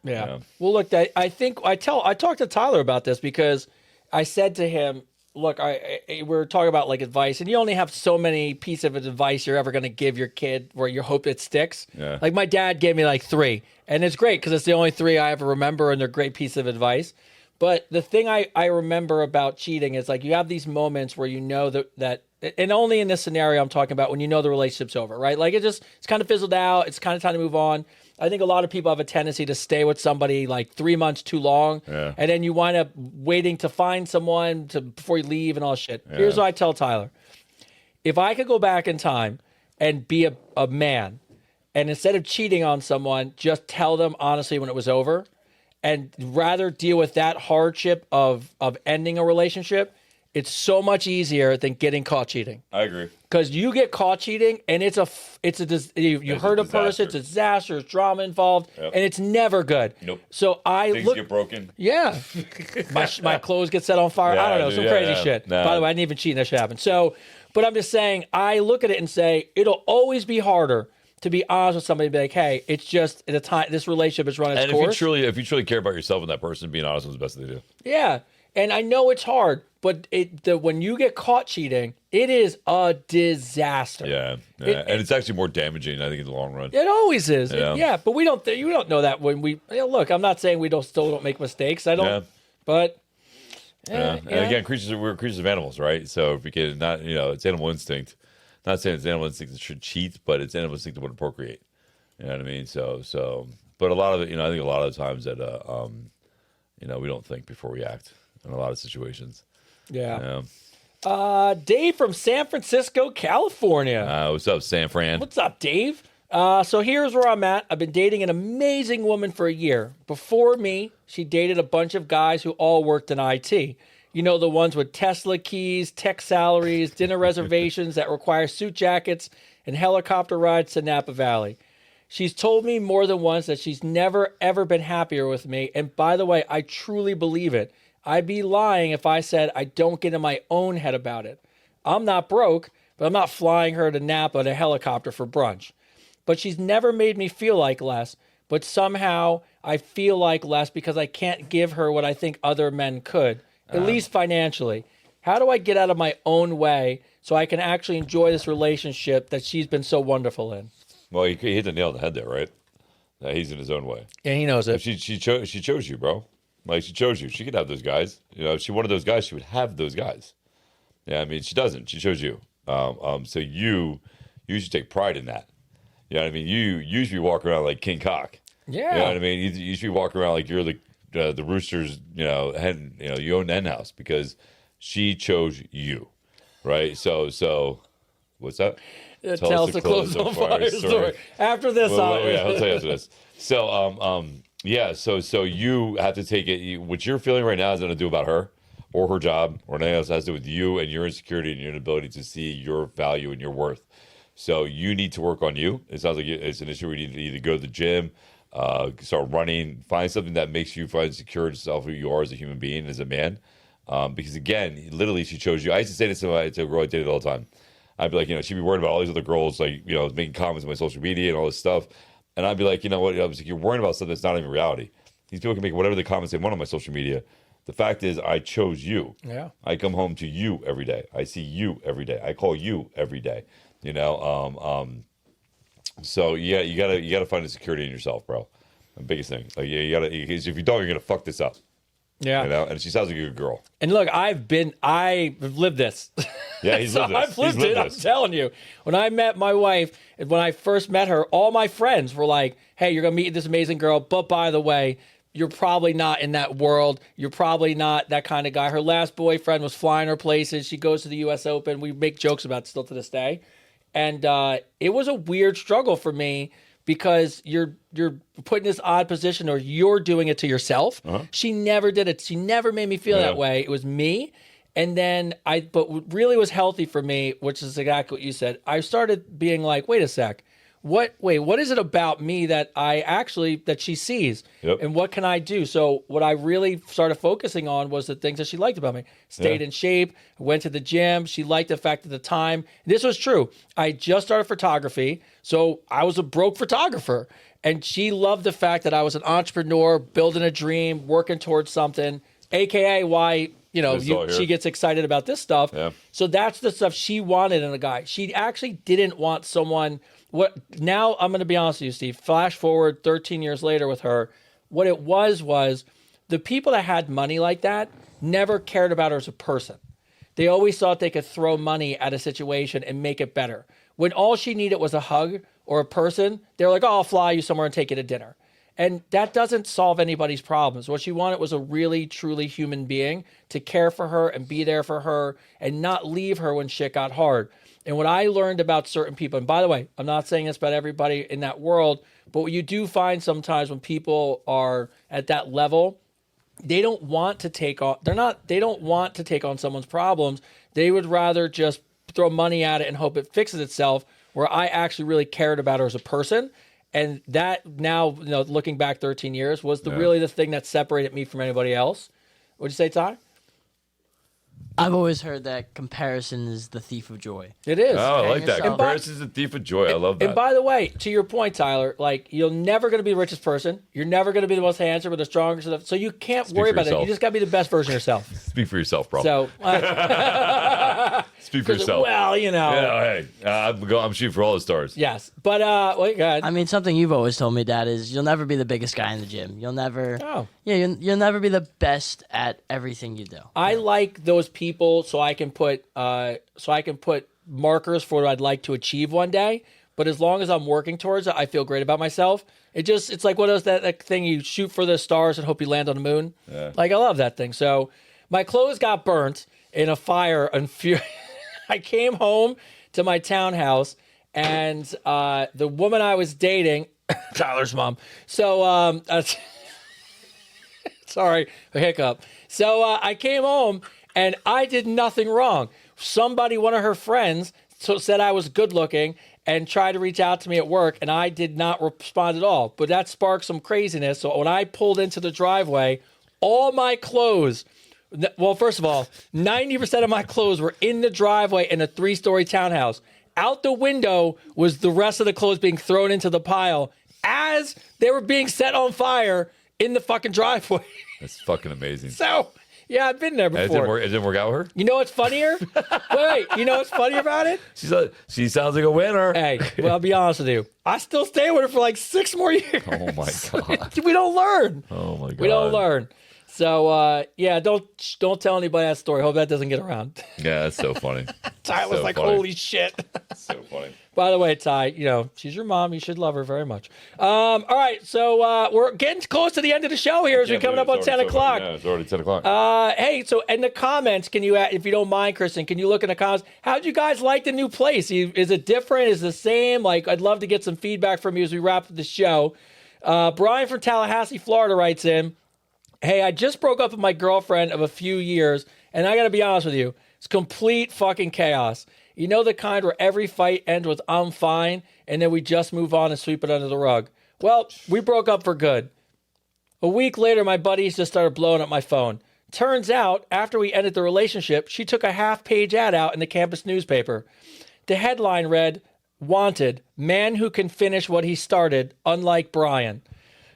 Yeah. Well, look, I talked to Tyler about this because I said to him, look, we're talking about like advice, and you only have so many pieces of advice you're ever going to give your kid where you hope it sticks.
Yeah.
Like my dad gave me like 3, and it's great because it's the only 3 I ever remember, and they're great pieces of advice. But the thing I remember about cheating is like you have these moments where you know that and only in this scenario I'm talking about when you know the relationship's over, right? Like it's kind of fizzled out. It's kind of time to move on. I think a lot of people have a tendency to stay with somebody like 3 months too long, and then you wind up waiting to find someone before you leave and all that shit. Yeah. Here's what I tell Tyler. If I could go back in time and be a man, and instead of cheating on someone, just tell them honestly when it was over, and rather deal with that hardship of ending a relationship, it's so much easier than getting caught cheating.
I agree.
Because you get caught cheating, and you hurt a person, it's a disaster, there's drama involved, and it's never good.
Nope.
So
Things get broken.
Yeah. my clothes get set on fire. I don't know, some crazy shit.
Nah.
By the way, I didn't even cheat, and that shit happened. So, but I'm just saying, I look at it and say, it'll always be harder to be honest with somebody and be like, hey, it's just the time this relationship is running its course.
And if you truly care about yourself and that person, being honest is the best thing to do.
Yeah. And I know it's hard, but when you get caught cheating, it is a disaster.
Yeah. And it's actually more damaging, I think, in the long run.
It always is.
Yeah.
But we don't. You don't know that when we look. I'm not saying we still don't make mistakes. I don't.
Yeah.
But.
And again, we're creatures of animals, right? So if we can it's animal instinct. Not saying it's animal instinct that should cheat, but it's animal instinct to want to procreate. You know what I mean? So, but a lot of it, I think a lot of the times that, we don't think before we act in a lot of situations.
Yeah. Dave from San Francisco, California.
What's up, San Fran?
What's up, Dave? So here's where I'm at. I've been dating an amazing woman for a year. Before me, she dated a bunch of guys who all worked in IT. You know, the ones with Tesla keys, tech salaries, dinner reservations that require suit jackets, and helicopter rides to Napa Valley. She's told me more than once that she's never, ever been happier with me. And by the way, I truly believe it. I'd be lying if I said I don't get in my own head about it. I'm not broke, but I'm not flying her to Napa in a helicopter for brunch. But she's never made me feel like less. But somehow I feel like less because I can't give her what I think other men could, at least financially. How do I get out of my own way so I can actually enjoy this relationship that she's been so wonderful in?
Well, he hit the nail on the head there, right? He's in his own way.
And he knows it.
She chose you, bro. Like, she chose you. She could have those guys. You know, if she wanted those guys, she would have those guys. Yeah, I mean, she doesn't. She chose you. So you should take pride in that. You know what I mean? You should be walking around like King Cock.
Yeah.
You know what I mean? You should be walking around like you're the Roosters, hen. You own the hen house because she chose you, right? So what's that?
Tell us the clothes on fire story. After this,
I'll tell you after this. So, yeah. So you have to take it. What you're feeling right now has nothing to do about her or her job or anything else. It has to do with you and your insecurity and your inability to see your value and your worth. So you need to work on you. It sounds like it's an issue where you need to either go to the gym, start running, find something that makes you find secure in yourself, who you are as a human being, as a man. Because again, literally, she chose you. I used to say this to a girl I dated all the time. I'd be like, she'd be worried about all these other girls, like, making comments on my social media and all this stuff. And I'd be like, you know what? I was like, you're worrying about something that's not even reality. These people can make whatever the comments they want on my social media. The fact is, I chose you.
Yeah.
I come home to you every day. I see you every day. I call you every day. So yeah, you gotta find the security in yourself, bro. The biggest thing. Like, you gotta, because if you don't, you're gonna fuck this up.
Yeah.
And she sounds like a good girl.
And look, I've lived this.
Yeah, he's lived this.
I've lived
He's
it. I'm telling you. When I met my wife, when I first met her, all my friends were like, "Hey, you're gonna meet this amazing girl, but by the way, you're probably not in that world. You're probably not that kind of guy." Her last boyfriend was flying her places. She goes to the U.S. Open. We make jokes about it still to this day. And it was a weird struggle for me because you're put in this odd position, or you're doing it to yourself. Uh-huh. She never did it. She never made me feel that way. It was me. And then but what really was healthy for me, which is exactly what you said, I started being like, wait a sec. What is it about me that that she sees? Yep. And what can I do? So what I really started focusing on was the things that she liked about me. Stayed in shape, went to the gym. She liked the fact at the time. This was true. I just started photography. So I was a broke photographer. And she loved the fact that I was an entrepreneur, building a dream, working towards something, AKA why, she gets excited about this stuff. Yeah. So that's the stuff she wanted in a guy. She actually didn't want someone. Now I'm going to be honest with you, Steve. Flash forward 13 years later with her, what it was the people that had money like that never cared about her as a person. They always thought they could throw money at a situation and make it better. When all she needed was a hug or a person, they were like, "Oh, I'll fly you somewhere and take you to dinner." And that doesn't solve anybody's problems. What she wanted was a really, truly human being to care for her and be there for her and not leave her when shit got hard. And what I learned about certain people, and by the way, I'm not saying this about everybody in that world, but what you do find sometimes when people are at that level, they don't want to take on someone's problems. They would rather just throw money at it and hope it fixes itself, where I actually really cared about her as a person. And that now, looking back 13 years, was really the thing that separated me from anybody else. What'd you say, Ty?
I've always heard that comparison is the thief of joy.
It is.
Oh, I like that. Comparison is the thief of joy. I love that.
And by the way, to your point, Tyler, like, you're never going to be the richest person. You're never going to be the most handsome or the strongest. So you can't worry about it. You just got to be the best version of yourself.
Speak for yourself, bro.
So
speak for yourself.
Well,
Yeah, hey, I'm shooting for all the stars.
Yes. But, go ahead.
I mean, something you've always told me, Dad, is you'll never be the biggest guy in the gym. You'll never.
Oh.
Yeah, you'll never be the best at everything you do.
I like those people so I can put markers for what I'd like to achieve one day. But as long as I'm working towards it, I feel great about myself. It's like, what is that thing you shoot for the stars and hope you land on the moon? Yeah. Like, I love that thing. So my clothes got burnt in a fire. I came home to my townhouse, and the woman I was dating, Tyler's mom. So sorry, a hiccup. So I came home, And I did nothing wrong. Somebody, one of her friends, said I was good looking and tried to reach out to me at work, and I did not respond at all. But that sparked some craziness. So when I pulled into the driveway, all my clothes, well, first of all, 90% of my clothes were in the driveway in a 3-story townhouse. Out the window was the rest of the clothes being thrown into the pile as they were being set on fire in the fucking driveway.
That's fucking amazing.
So, yeah, I've been there
And
before.
it didn't work out with her?
You know what's funnier? wait, you know what's funny about it?
She sounds like a winner.
Hey, well, I'll be honest with you. I still stay with her for like 6 more years.
Oh, my God.
We don't learn.
Oh, my God.
We don't learn. So, yeah, don't tell anybody that story. Hope that doesn't get around.
Yeah, that's so funny.
Ty was
So
like,
funny.
holy shit.
So funny.
By the way, Ty, she's your mom. You should love her very much. All right, so we're getting close to the end of the show here as we're coming up on 10 o'clock.
Yeah, it's already 10 o'clock.
Hey, so in the comments, can you, if you don't mind, Kristen, can you look in the comments? How'd you guys like the new place? Is it different? Is it the same? Like, I'd love to get some feedback from you as we wrap up the show. Brian from Tallahassee, Florida writes in, hey, I just broke up with my girlfriend of a few years, and I got to be honest with you, it's complete fucking chaos. You know the kind where every fight ends with I'm fine, and then we just move on and sweep it under the rug. Well, we broke up for good. A week later, my buddies just started blowing up my phone. Turns out, after we ended the relationship, she took a half-page ad out in the campus newspaper. The headline read, Wanted, man who can finish what he started, unlike Brian.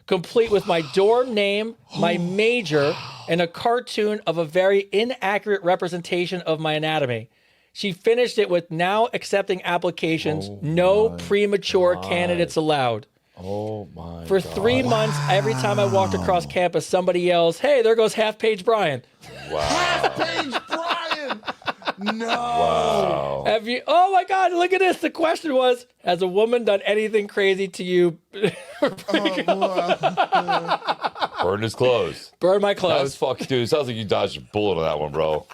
Complete with my dorm name, my major, and a cartoon of a very inaccurate representation of my anatomy. She finished it with now accepting applications, no premature candidates allowed.
Oh, my
For 3 months, every time I walked across campus, somebody yells, hey, there goes half-page Brian.
Half-page Brian. No.
Wow.
Have you? Oh, my God, look at this. The question was, has a woman done anything crazy to you?
Burn his clothes.
Burn my
That's
clothes.
fucking, dude. It sounds like you dodged a bullet on that one, bro.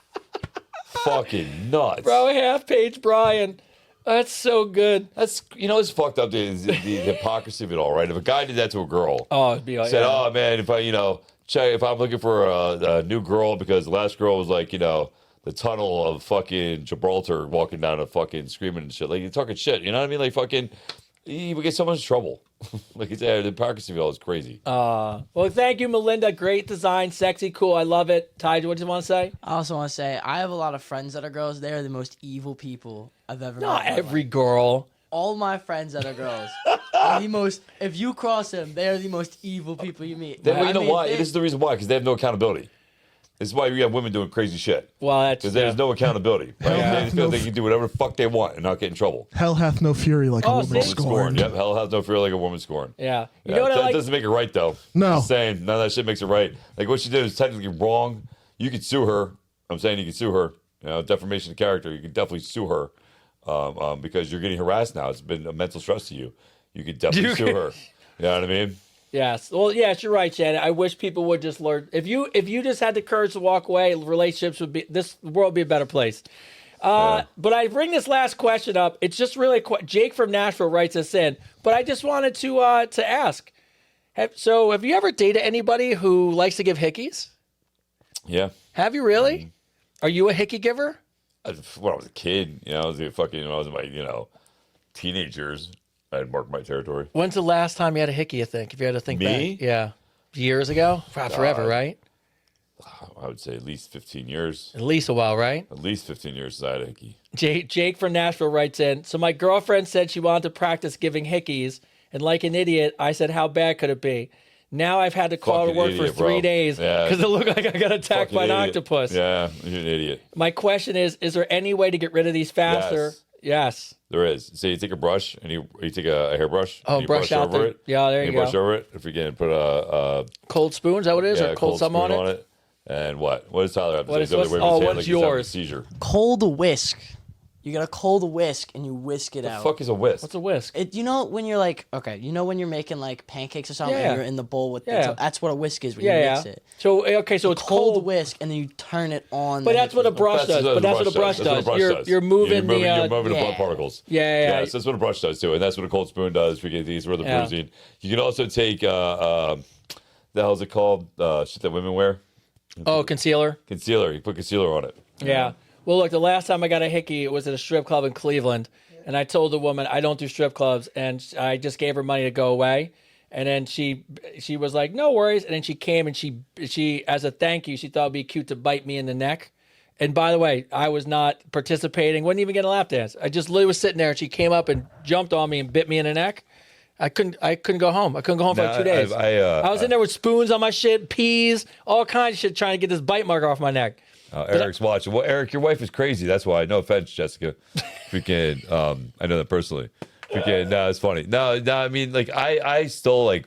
Fucking nuts.
Bro, half-page Brian. That's so good.
That's, it's fucked up, dude. The hypocrisy of it all, right? If a guy did that to a girl,
Oh, it'd be like,
said, oh, man, if if I'm looking for a new girl because the last girl was like, the tunnel of fucking Gibraltar walking down and fucking screaming and shit. Like, you're talking shit. You know what I mean? Like, fucking, you would get so much trouble. Like, the hypocrisy of it all is crazy.
well, thank you, Melinda. Great design, sexy, cool. I love it. Ty, what do you want to say?
I also want to say I have a lot of friends that are girls. They are the most evil people I've ever met.
Not
in my
every
life.
girl.
All my friends that are girls are the most. If you cross them, they are the most evil people you meet.
Well, you
I
know
mean,
why?
they-
This is the reason why, because they have no accountability. This is why you have women doing crazy shit.
Well, that's
Because there's no accountability. Right?
Yeah.
They just feel they can do whatever the fuck they want and not get in trouble.
Hell hath no fury like a woman
see?
scorned.
Yep, hell has no fear like a woman scorned.
yeah. You
Yeah,
know what I
that
like?
doesn't make it right, though.
No.
Just saying, none of that shit makes it right. Like, what she did is technically wrong. You could sue her. I'm saying you can sue her. Defamation of character. You can definitely sue her because you're getting harassed now. It's been a mental stress to you. You could definitely sue her. You know what I mean?
Yes. Well, yes, you're right, Shannon. I wish people would just learn. If you just had the courage to walk away, relationships would be the world would be a better place. But I bring this last question up. It's just really Jake from Nashville writes us in, but I just wanted to ask. Have you ever dated anybody who likes to give hickeys?
Yeah.
Have you really? Are you a hickey giver?
When I was a kid, I was fucking, I was in my, teenage years, I had marked my territory.
When's the last time you had a hickey, you think? If you had to think
Me?
back. Yeah. Years ago? Forever, right?
I would say at least 15 years.
At least a while, right?
At least 15 years since I had a hickey.
Jake from Nashville writes in, so my girlfriend said she wanted to practice giving hickeys, and like an idiot, I said, how bad could it be? Now I've had to call to
Fucking
work
idiot,
for 3
bro.
days
Yeah.
because it looked like I got attacked
Fucking
by an
idiot.
octopus.
Yeah, you're an idiot.
My question is there any way to get rid of these faster? Yes.
There is. So you take a brush and you take a hairbrush.
Oh,
and you
brush out
over
the-
it.
yeah, there you
brush
go.
over it. If you can put a
Cold spoon, is that what it is? Or cold
spoon
something on it?
And what? What does Tyler have to
What
say?
is-
He's
what's-
over there waving his hand
what's
like he's having a
yours?
seizure.
cold whisk. You gotta cold whisk and you whisk it
The
out.
fuck is a whisk?
What's a whisk?
When you're like, okay, when you're making like pancakes or something,
Yeah.
and you're in the bowl with
Yeah.
that's what a whisk is when
Yeah,
you
yeah.
mix it.
So, okay, so it's
Cold
cold.
whisk and then you turn it on.
But
the
that's what a
hickey.
brush does. But that's what a brush
That's what a
does.
brush
You're
does.
you're moving the
You're moving the blood
yeah.
particles.
Yeah.
Yes, that's what a brush does too, and that's what a cold spoon does for getting these for the
Yeah.
bruising. You can also take the hell's it called? Shit that women wear.
Oh, concealer.
Concealer. You put concealer on it.
Yeah. Well, look, the last time I got a hickey, it was at a strip club in Cleveland, and I told the woman I don't do strip clubs, and I just gave her money to go away, and then she was like, no worries, and then she came and she as a thank you, she thought it'd be cute to bite me in the neck. And by the way, I was not participating, wasn't even getting a lap dance. I just literally was sitting there, and she came up and jumped on me and bit me in the neck. I couldn't go home. I couldn't go home for like 2 days. I was in there with spoons on my shit, peas, all kinds of shit, trying to get this bite marker off my neck.
Eric's watching. Well, Eric, your wife is crazy. That's why. No offense, Jessica. Freaking, I know that personally. Freaking, no, it's funny. No, I mean, like, I still, like,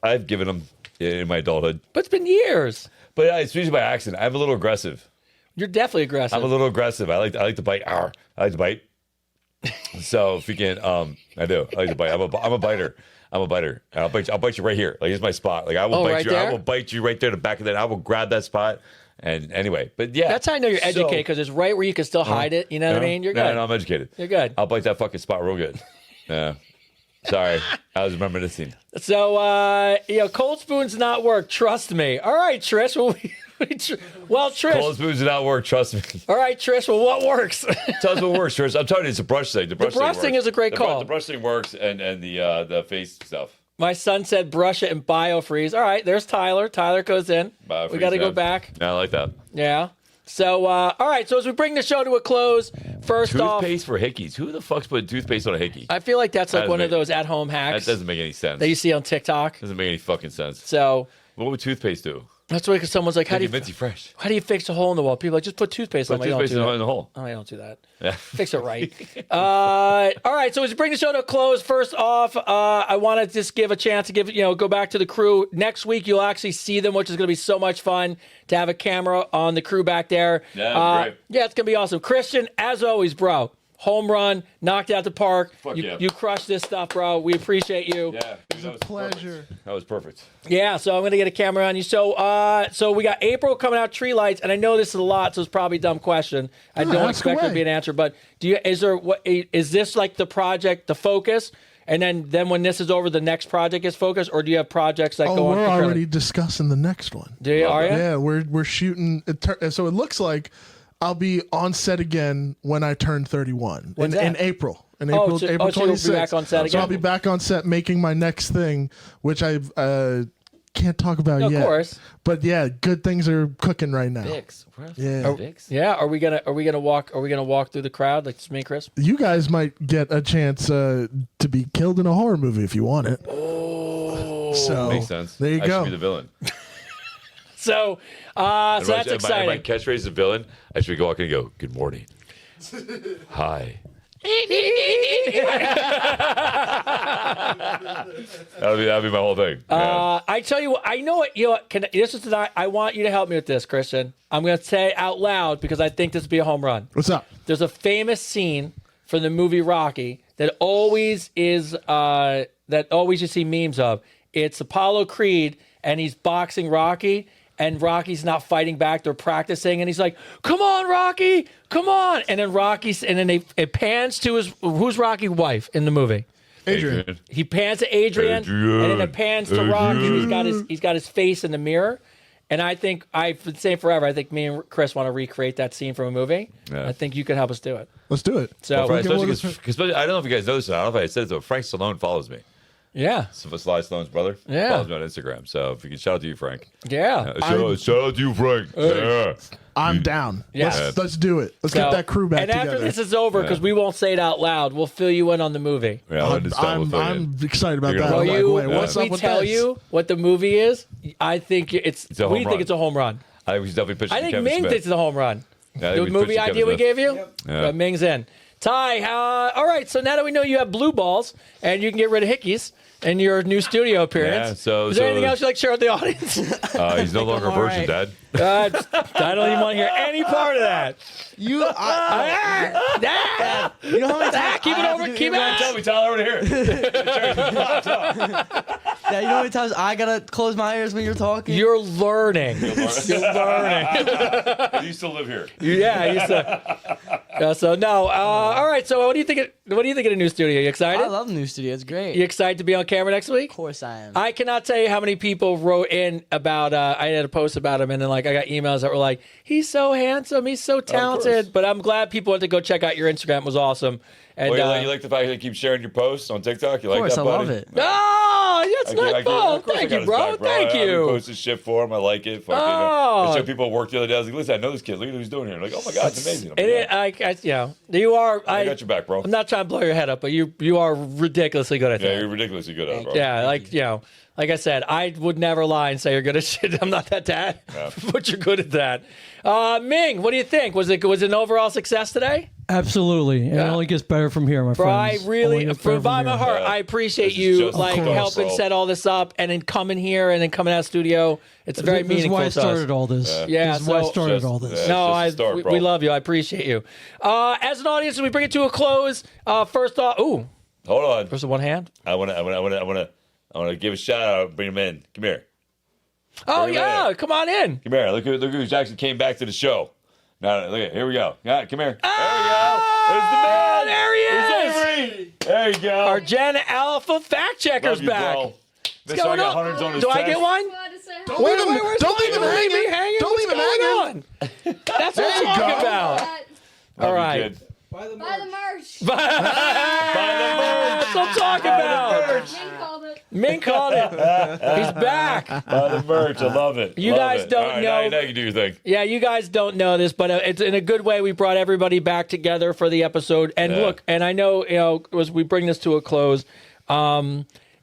I've given them in my adulthood.
But it's been years.
But it's usually by accident. I'm a little aggressive.
You're definitely aggressive.
I'm a little aggressive. I like to bite. I like to bite. So freaking, I do. I like to bite. I'm a biter. I'll bite you right here. Like, here's my spot. Like, I will bite
right
you.
there?
I will bite you right there, the back of that. I will grab that spot. And anyway, but yeah.
That's how I know you're educated, because it's right where you can still hide it. You know what I mean? You're good.
No, I'm educated.
You're good.
I'll bite that fucking spot real good. Yeah. Sorry. I was reminiscing.
So, cold spoons not work. Trust me. All right, Trish. Well, Trish.
Cold spoons do not work. Trust me.
All right, Trish. Well, what works?
Tell us what works, Trish. I'm telling you, it's a brush thing. The brush
thing is a great call.
The brush thing works, and the face stuff.
My son said brush it and biofreeze. All right, there's Tyler. Tyler goes in.
Biofreeze,
We got to go back.
Yeah, I like that.
Yeah. So, all right. So as we bring the show to a close, first off,
toothpaste for hickeys. Who the fuck's putting toothpaste on a hickey?
I feel like that's like one of those at-home
That
hacks
doesn't make any sense.
that you see on TikTok.
Doesn't make any fucking sense.
So
What would toothpaste do?
that's why, because someone's like, how do you
Minty fresh?
fix a hole in the wall? People are like, just put toothpaste on.
Put
I'm like,
toothpaste
don't do
in
that.
the hole.
Oh, I don't do that.
Yeah.
Fix it right. All right. So as we bring the show to a close, first off, I want to just give a chance to go back to the crew. Next week, you'll actually see them, which is going to be so much fun to have a camera on the crew back there.
Yeah, great.
Yeah, it's going to be awesome. Christian, as always, bro. Home run, knocked out the park.
Fuck yeah.
You crushed this stuff, bro. We appreciate you.
Yeah.
It's a pleasure.
Perfect. That was perfect.
Yeah, so I'm going to get a camera on you. So we got April coming out, tree lights, and I know this is a lot, so it's probably a dumb question. I don't
ask
expect there to
away.
be an answer, but is this like the project, the focus, and then when this is over, the next project is focused, or do you have projects that go on?
We're
concurrently?
already discussing the next one.
Do you? Are you?
Yeah, we're shooting. So it looks like I'll be on set again when I turn 31
When's
in
that?
April. In
Oh,
April,
so-
April
so you'll be
26th.
back on set
So
again?
I'll be back on set making my next thing, which I can't talk about
No, of
yet.
course.
But yeah, good things are cooking right now.
Vicks. Where else?
Yeah.
Vicks?
Yeah. Are we gonna walk through the crowd like just me and Chris?
You guys might get a chance to be killed in a horror movie if you want it.
Oh,
So
Makes sense.
There you
I
go.
should be the villain.
so that's exciting.
My catchphrase is villain. I should go walk in and go, good morning. Hi. that'll be my whole thing. Yeah.
I tell you what, I know what this is. I want you to help me with this, Christian. I'm going to say it out loud because I think this would be a home run.
What's up?
There's a famous scene from the movie Rocky that always you see memes of. It's Apollo Creed and he's boxing Rocky, and Rocky's not fighting back. They're practicing, and he's like, "Come on, Rocky, come on!" And then it pans to who's Rocky's wife in the movie.
Adrian.
He pans to Adrian, and then it pans to Rocky. And he's got his face in the mirror. And I think I've been saying forever. I think me and Chris want to recreate that scene from a movie.
Yeah.
I think you can help us do it.
Let's do it.
So
Especially because I don't know if you guys noticed. I don't know if I said it, but Frank Stallone follows me.
yeah,
Sly Stallone's brother.
Yeah.
Follows me on Instagram. So if you can shout out to you, Frank.
yeah.
Shout out to you, Frank. Yeah.
I'm down.
Yeah.
Let's do it. Let's get
So-
that crew back
and
together.
after this is over, because we won't say it out loud, we'll fill you in on the movie.
Yeah,
I'm excited about
You're
that.
gonna
I'm
love
like,
it.
wait,
Yeah.
what's
Once
up
we
with
tell
this?
you what the movie is, I think it's
a home
we think
run.
it's a home run.
I was definitely pitching
I
to
think
Kevin
Ming
Smith.
thinks it's a home run.
Yeah, I think
The
we
movie
pitched to
idea we
Kevin
gave you?
Yeah.
Ming's in. Ty, all right, so now that we know you have blue balls and you can get rid of hickeys in your new studio appearance,
Yeah, so-
is there
so-
anything else you'd like to share with the audience?
He's no longer a
I'm
virgin,
all
Dad.
I don't even want to hear any part of that.
You,
You
you know how many times
keep it
I have
over,
to do
keep
earbuds?
it.
Tell me, Tyler, over here.
Yeah, you know how many times I gotta close my ears when you're talking?
You're learning. You're learning.
You still live here.
Yeah, I used to. So no. All right. So what do you think? What do you think of the new studio? You excited?
I love the new studio. It's great.
You excited to be on camera next week?
Of course I am.
I cannot tell you how many people wrote in about. I had a post about him, and then like I got emails that were like, "He's so handsome, he's so talented." But I'm glad people went to go check out your Instagram. It was awesome. And
Well, you like the fact that you keep sharing your posts on TikTok? You
of
like
course,
that,
I
buddy?
love it.
oh, that's not
Of course I
Thank
got
you,
his
bro.
back,
Thank
I
you.
posted shit for him. I like it. Fucking,
Oh.
I showed people at work the other day. I was like, listen, I know this kid. Look at what he's doing here. Like, oh my God, it's amazing. I'm like,
You know, you are.
I got your back, bro.
I'm not trying to blow your head up, but you are ridiculously good at that.
Yeah, you're ridiculously good at it, bro.
Yeah, like I said, I would never lie and say you're good at shit. I'm not that dad, but you're good at that. Ming, what do you think? Was it an overall success today?
Absolutely. It only gets better from here, my
Bro,
friends.
I really,
Only gets
from
better
the bottom
from
of my
here.
heart, I appreciate
This is
you
just
like
the start,
helping
bro.
set all this up and then coming here and then coming out of studio. It's very
This is
meaningful
why I
to
started
us.
all this.
Yeah,
This is why I
so-
started
Just-
all this.
yeah.
No,
It's just a start, bro.
we love you. I appreciate you. As an audience, we bring it to a close. First off,
Hold on.
first of one hand.
I want to give a shout out. Bring him in. Come here.
Oh
Bring him
yeah,
in.
come on in.
Come here. Look who actually came back to the show. Now, look at here we go. Yeah, come here.
Ah, there he is.
There's Avery. There you go.
Our Gen Alpha fact checker's
Love you,
back.
bro.
What's going
got
on?
hundreds on his
Do I
chest.
get one?
Don't leave him,
where's
don't leave him
mine?
hanging.
Leave me hanging?
Don't leave him
What's going
hanging.
on? That's what
There
I'm
you
talking
go.
about.
Love
All
you,
right.
kid.
Buy the merch.
That's what I'm talking about.
Jane called it.
Ming called it. He's back.
Buy the merch. I love it.
You
Love
guys
it.
don't
All right,
know-
Now you can do your thing.
Yeah, you guys don't know this, but it's in a good way. We brought everybody back together for the episode. And
Yeah.
look, and I know, as we bring this to a close,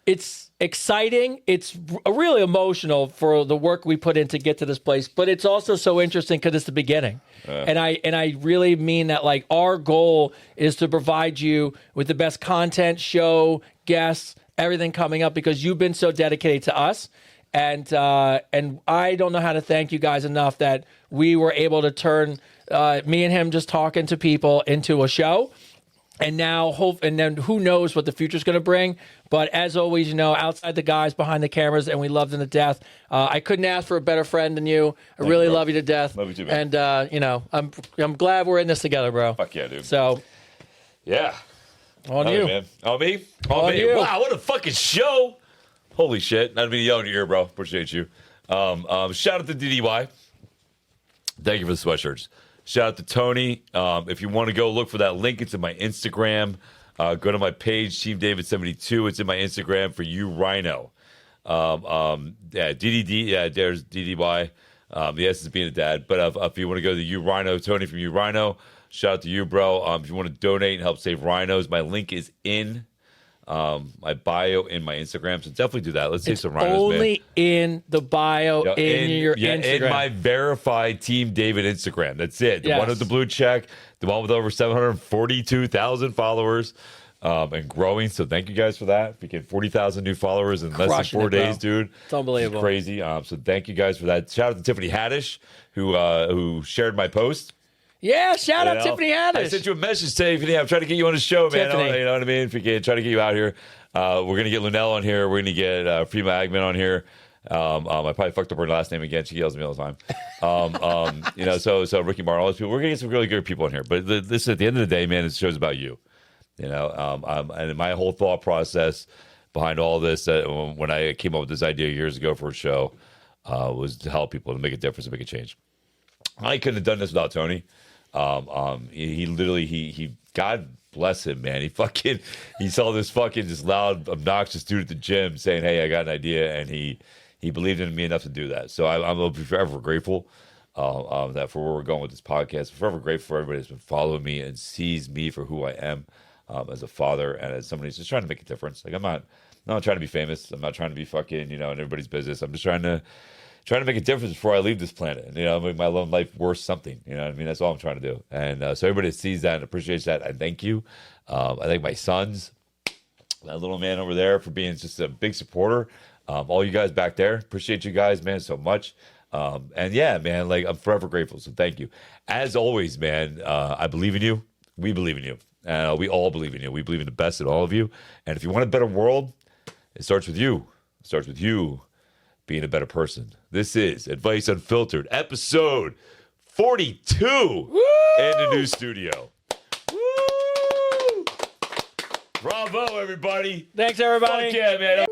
it's exciting. It's really emotional for the work we put in to get to this place, but it's also so interesting because it's the beginning. And I really mean that. Like, our goal is to provide you with the best content, show, guests, everything coming up because you've been so dedicated to us. And I don't know how to thank you guys enough that we were able to turn me and him just talking to people into a show. And now, then who knows what the future's going to bring. But as always, outside the guys behind the cameras, and we love them to death. I couldn't ask for a better friend than you. I really
bro.
love you to death.
Love you too, man.
And I'm glad we're in this together, bro.
Fuck yeah, dude.
So
Yeah.
on
Love
you.
it, man. On me?
On
me.
you.
Wow, what a fucking show. Holy shit. Not to be yelling in your ear, bro. Appreciate you. Shout out to DDY. Thank you for the sweatshirts. Shout out to Tony. If you want to go look for that link, it's in my Instagram. Go to my page, Team David 72. It's in my Instagram for you, Rhino. DDD. Yeah, there's DDY. The S is being a dad. But if you want to go to you, Rhino, Tony from you, Rhino. Shout out to you, bro. If you want to donate and help save rhinos, my link is in my bio in my Instagram. So definitely do that. Let's save some rhinos, man.
Only in the bio
Yo,
in your Instagram.
In my verified Team David Instagram. That's it. The
Yes.
one with the blue check, the one with over 742,000 followers and growing. So thank you guys for that. We get 40,000 new followers in less
Crushing
than 4
it, bro.
days, dude.
It's unbelievable.
It's crazy. So thank you guys for that. Shout out to Tiffany Haddish, who shared my post.
Yeah, shout out
You know?
Tiffany
I
Haddish.
sent you a message saying, Tiffany, I'm trying to get you on the show, man.
Tiffany.
You know what I mean? If we can try to get you out here. We're going to get Lunell on here. We're going to get Prima Agman on here. I probably fucked up her last name again. She yells at me all the time. So Ricky Martin, all those people. We're going to get some really good people in here. But this, at the end of the day, man, this show's about you. And my whole thought process behind all this, when I came up with this idea years ago for a show, was to help people, to make a difference, to make a change. I couldn't have done this without Tony. He literally, God bless him, man. He saw this fucking just loud, obnoxious dude at the gym saying, "Hey, I got an idea," and he believed in me enough to do that. So I'm forever grateful that for where we're going with this podcast. I'm forever grateful for everybody that's been following me and sees me for who I am as a father and as somebody who's just trying to make a difference. Like I'm not trying to be famous. I'm not trying to be fucking in everybody's business. I'm just trying to make a difference before I leave this planet. Make my own life worth something. You know what I mean? That's all I'm trying to do. And so everybody that sees that and appreciates that, I thank you. I thank my sons, that little man over there, for being just a big supporter. All you guys back there, appreciate you guys, man, so much. And yeah, man, like I'm forever grateful. So thank you. As always, man, I believe in you. We believe in you. We all believe in you. We believe in the best in all of you. And if you want a better world, it starts with you. It starts with you being a better person. This is Advice Unfiltered, episode 42 in the new studio. Bravo, everybody.
Thanks, everybody.
Fuck yeah, man.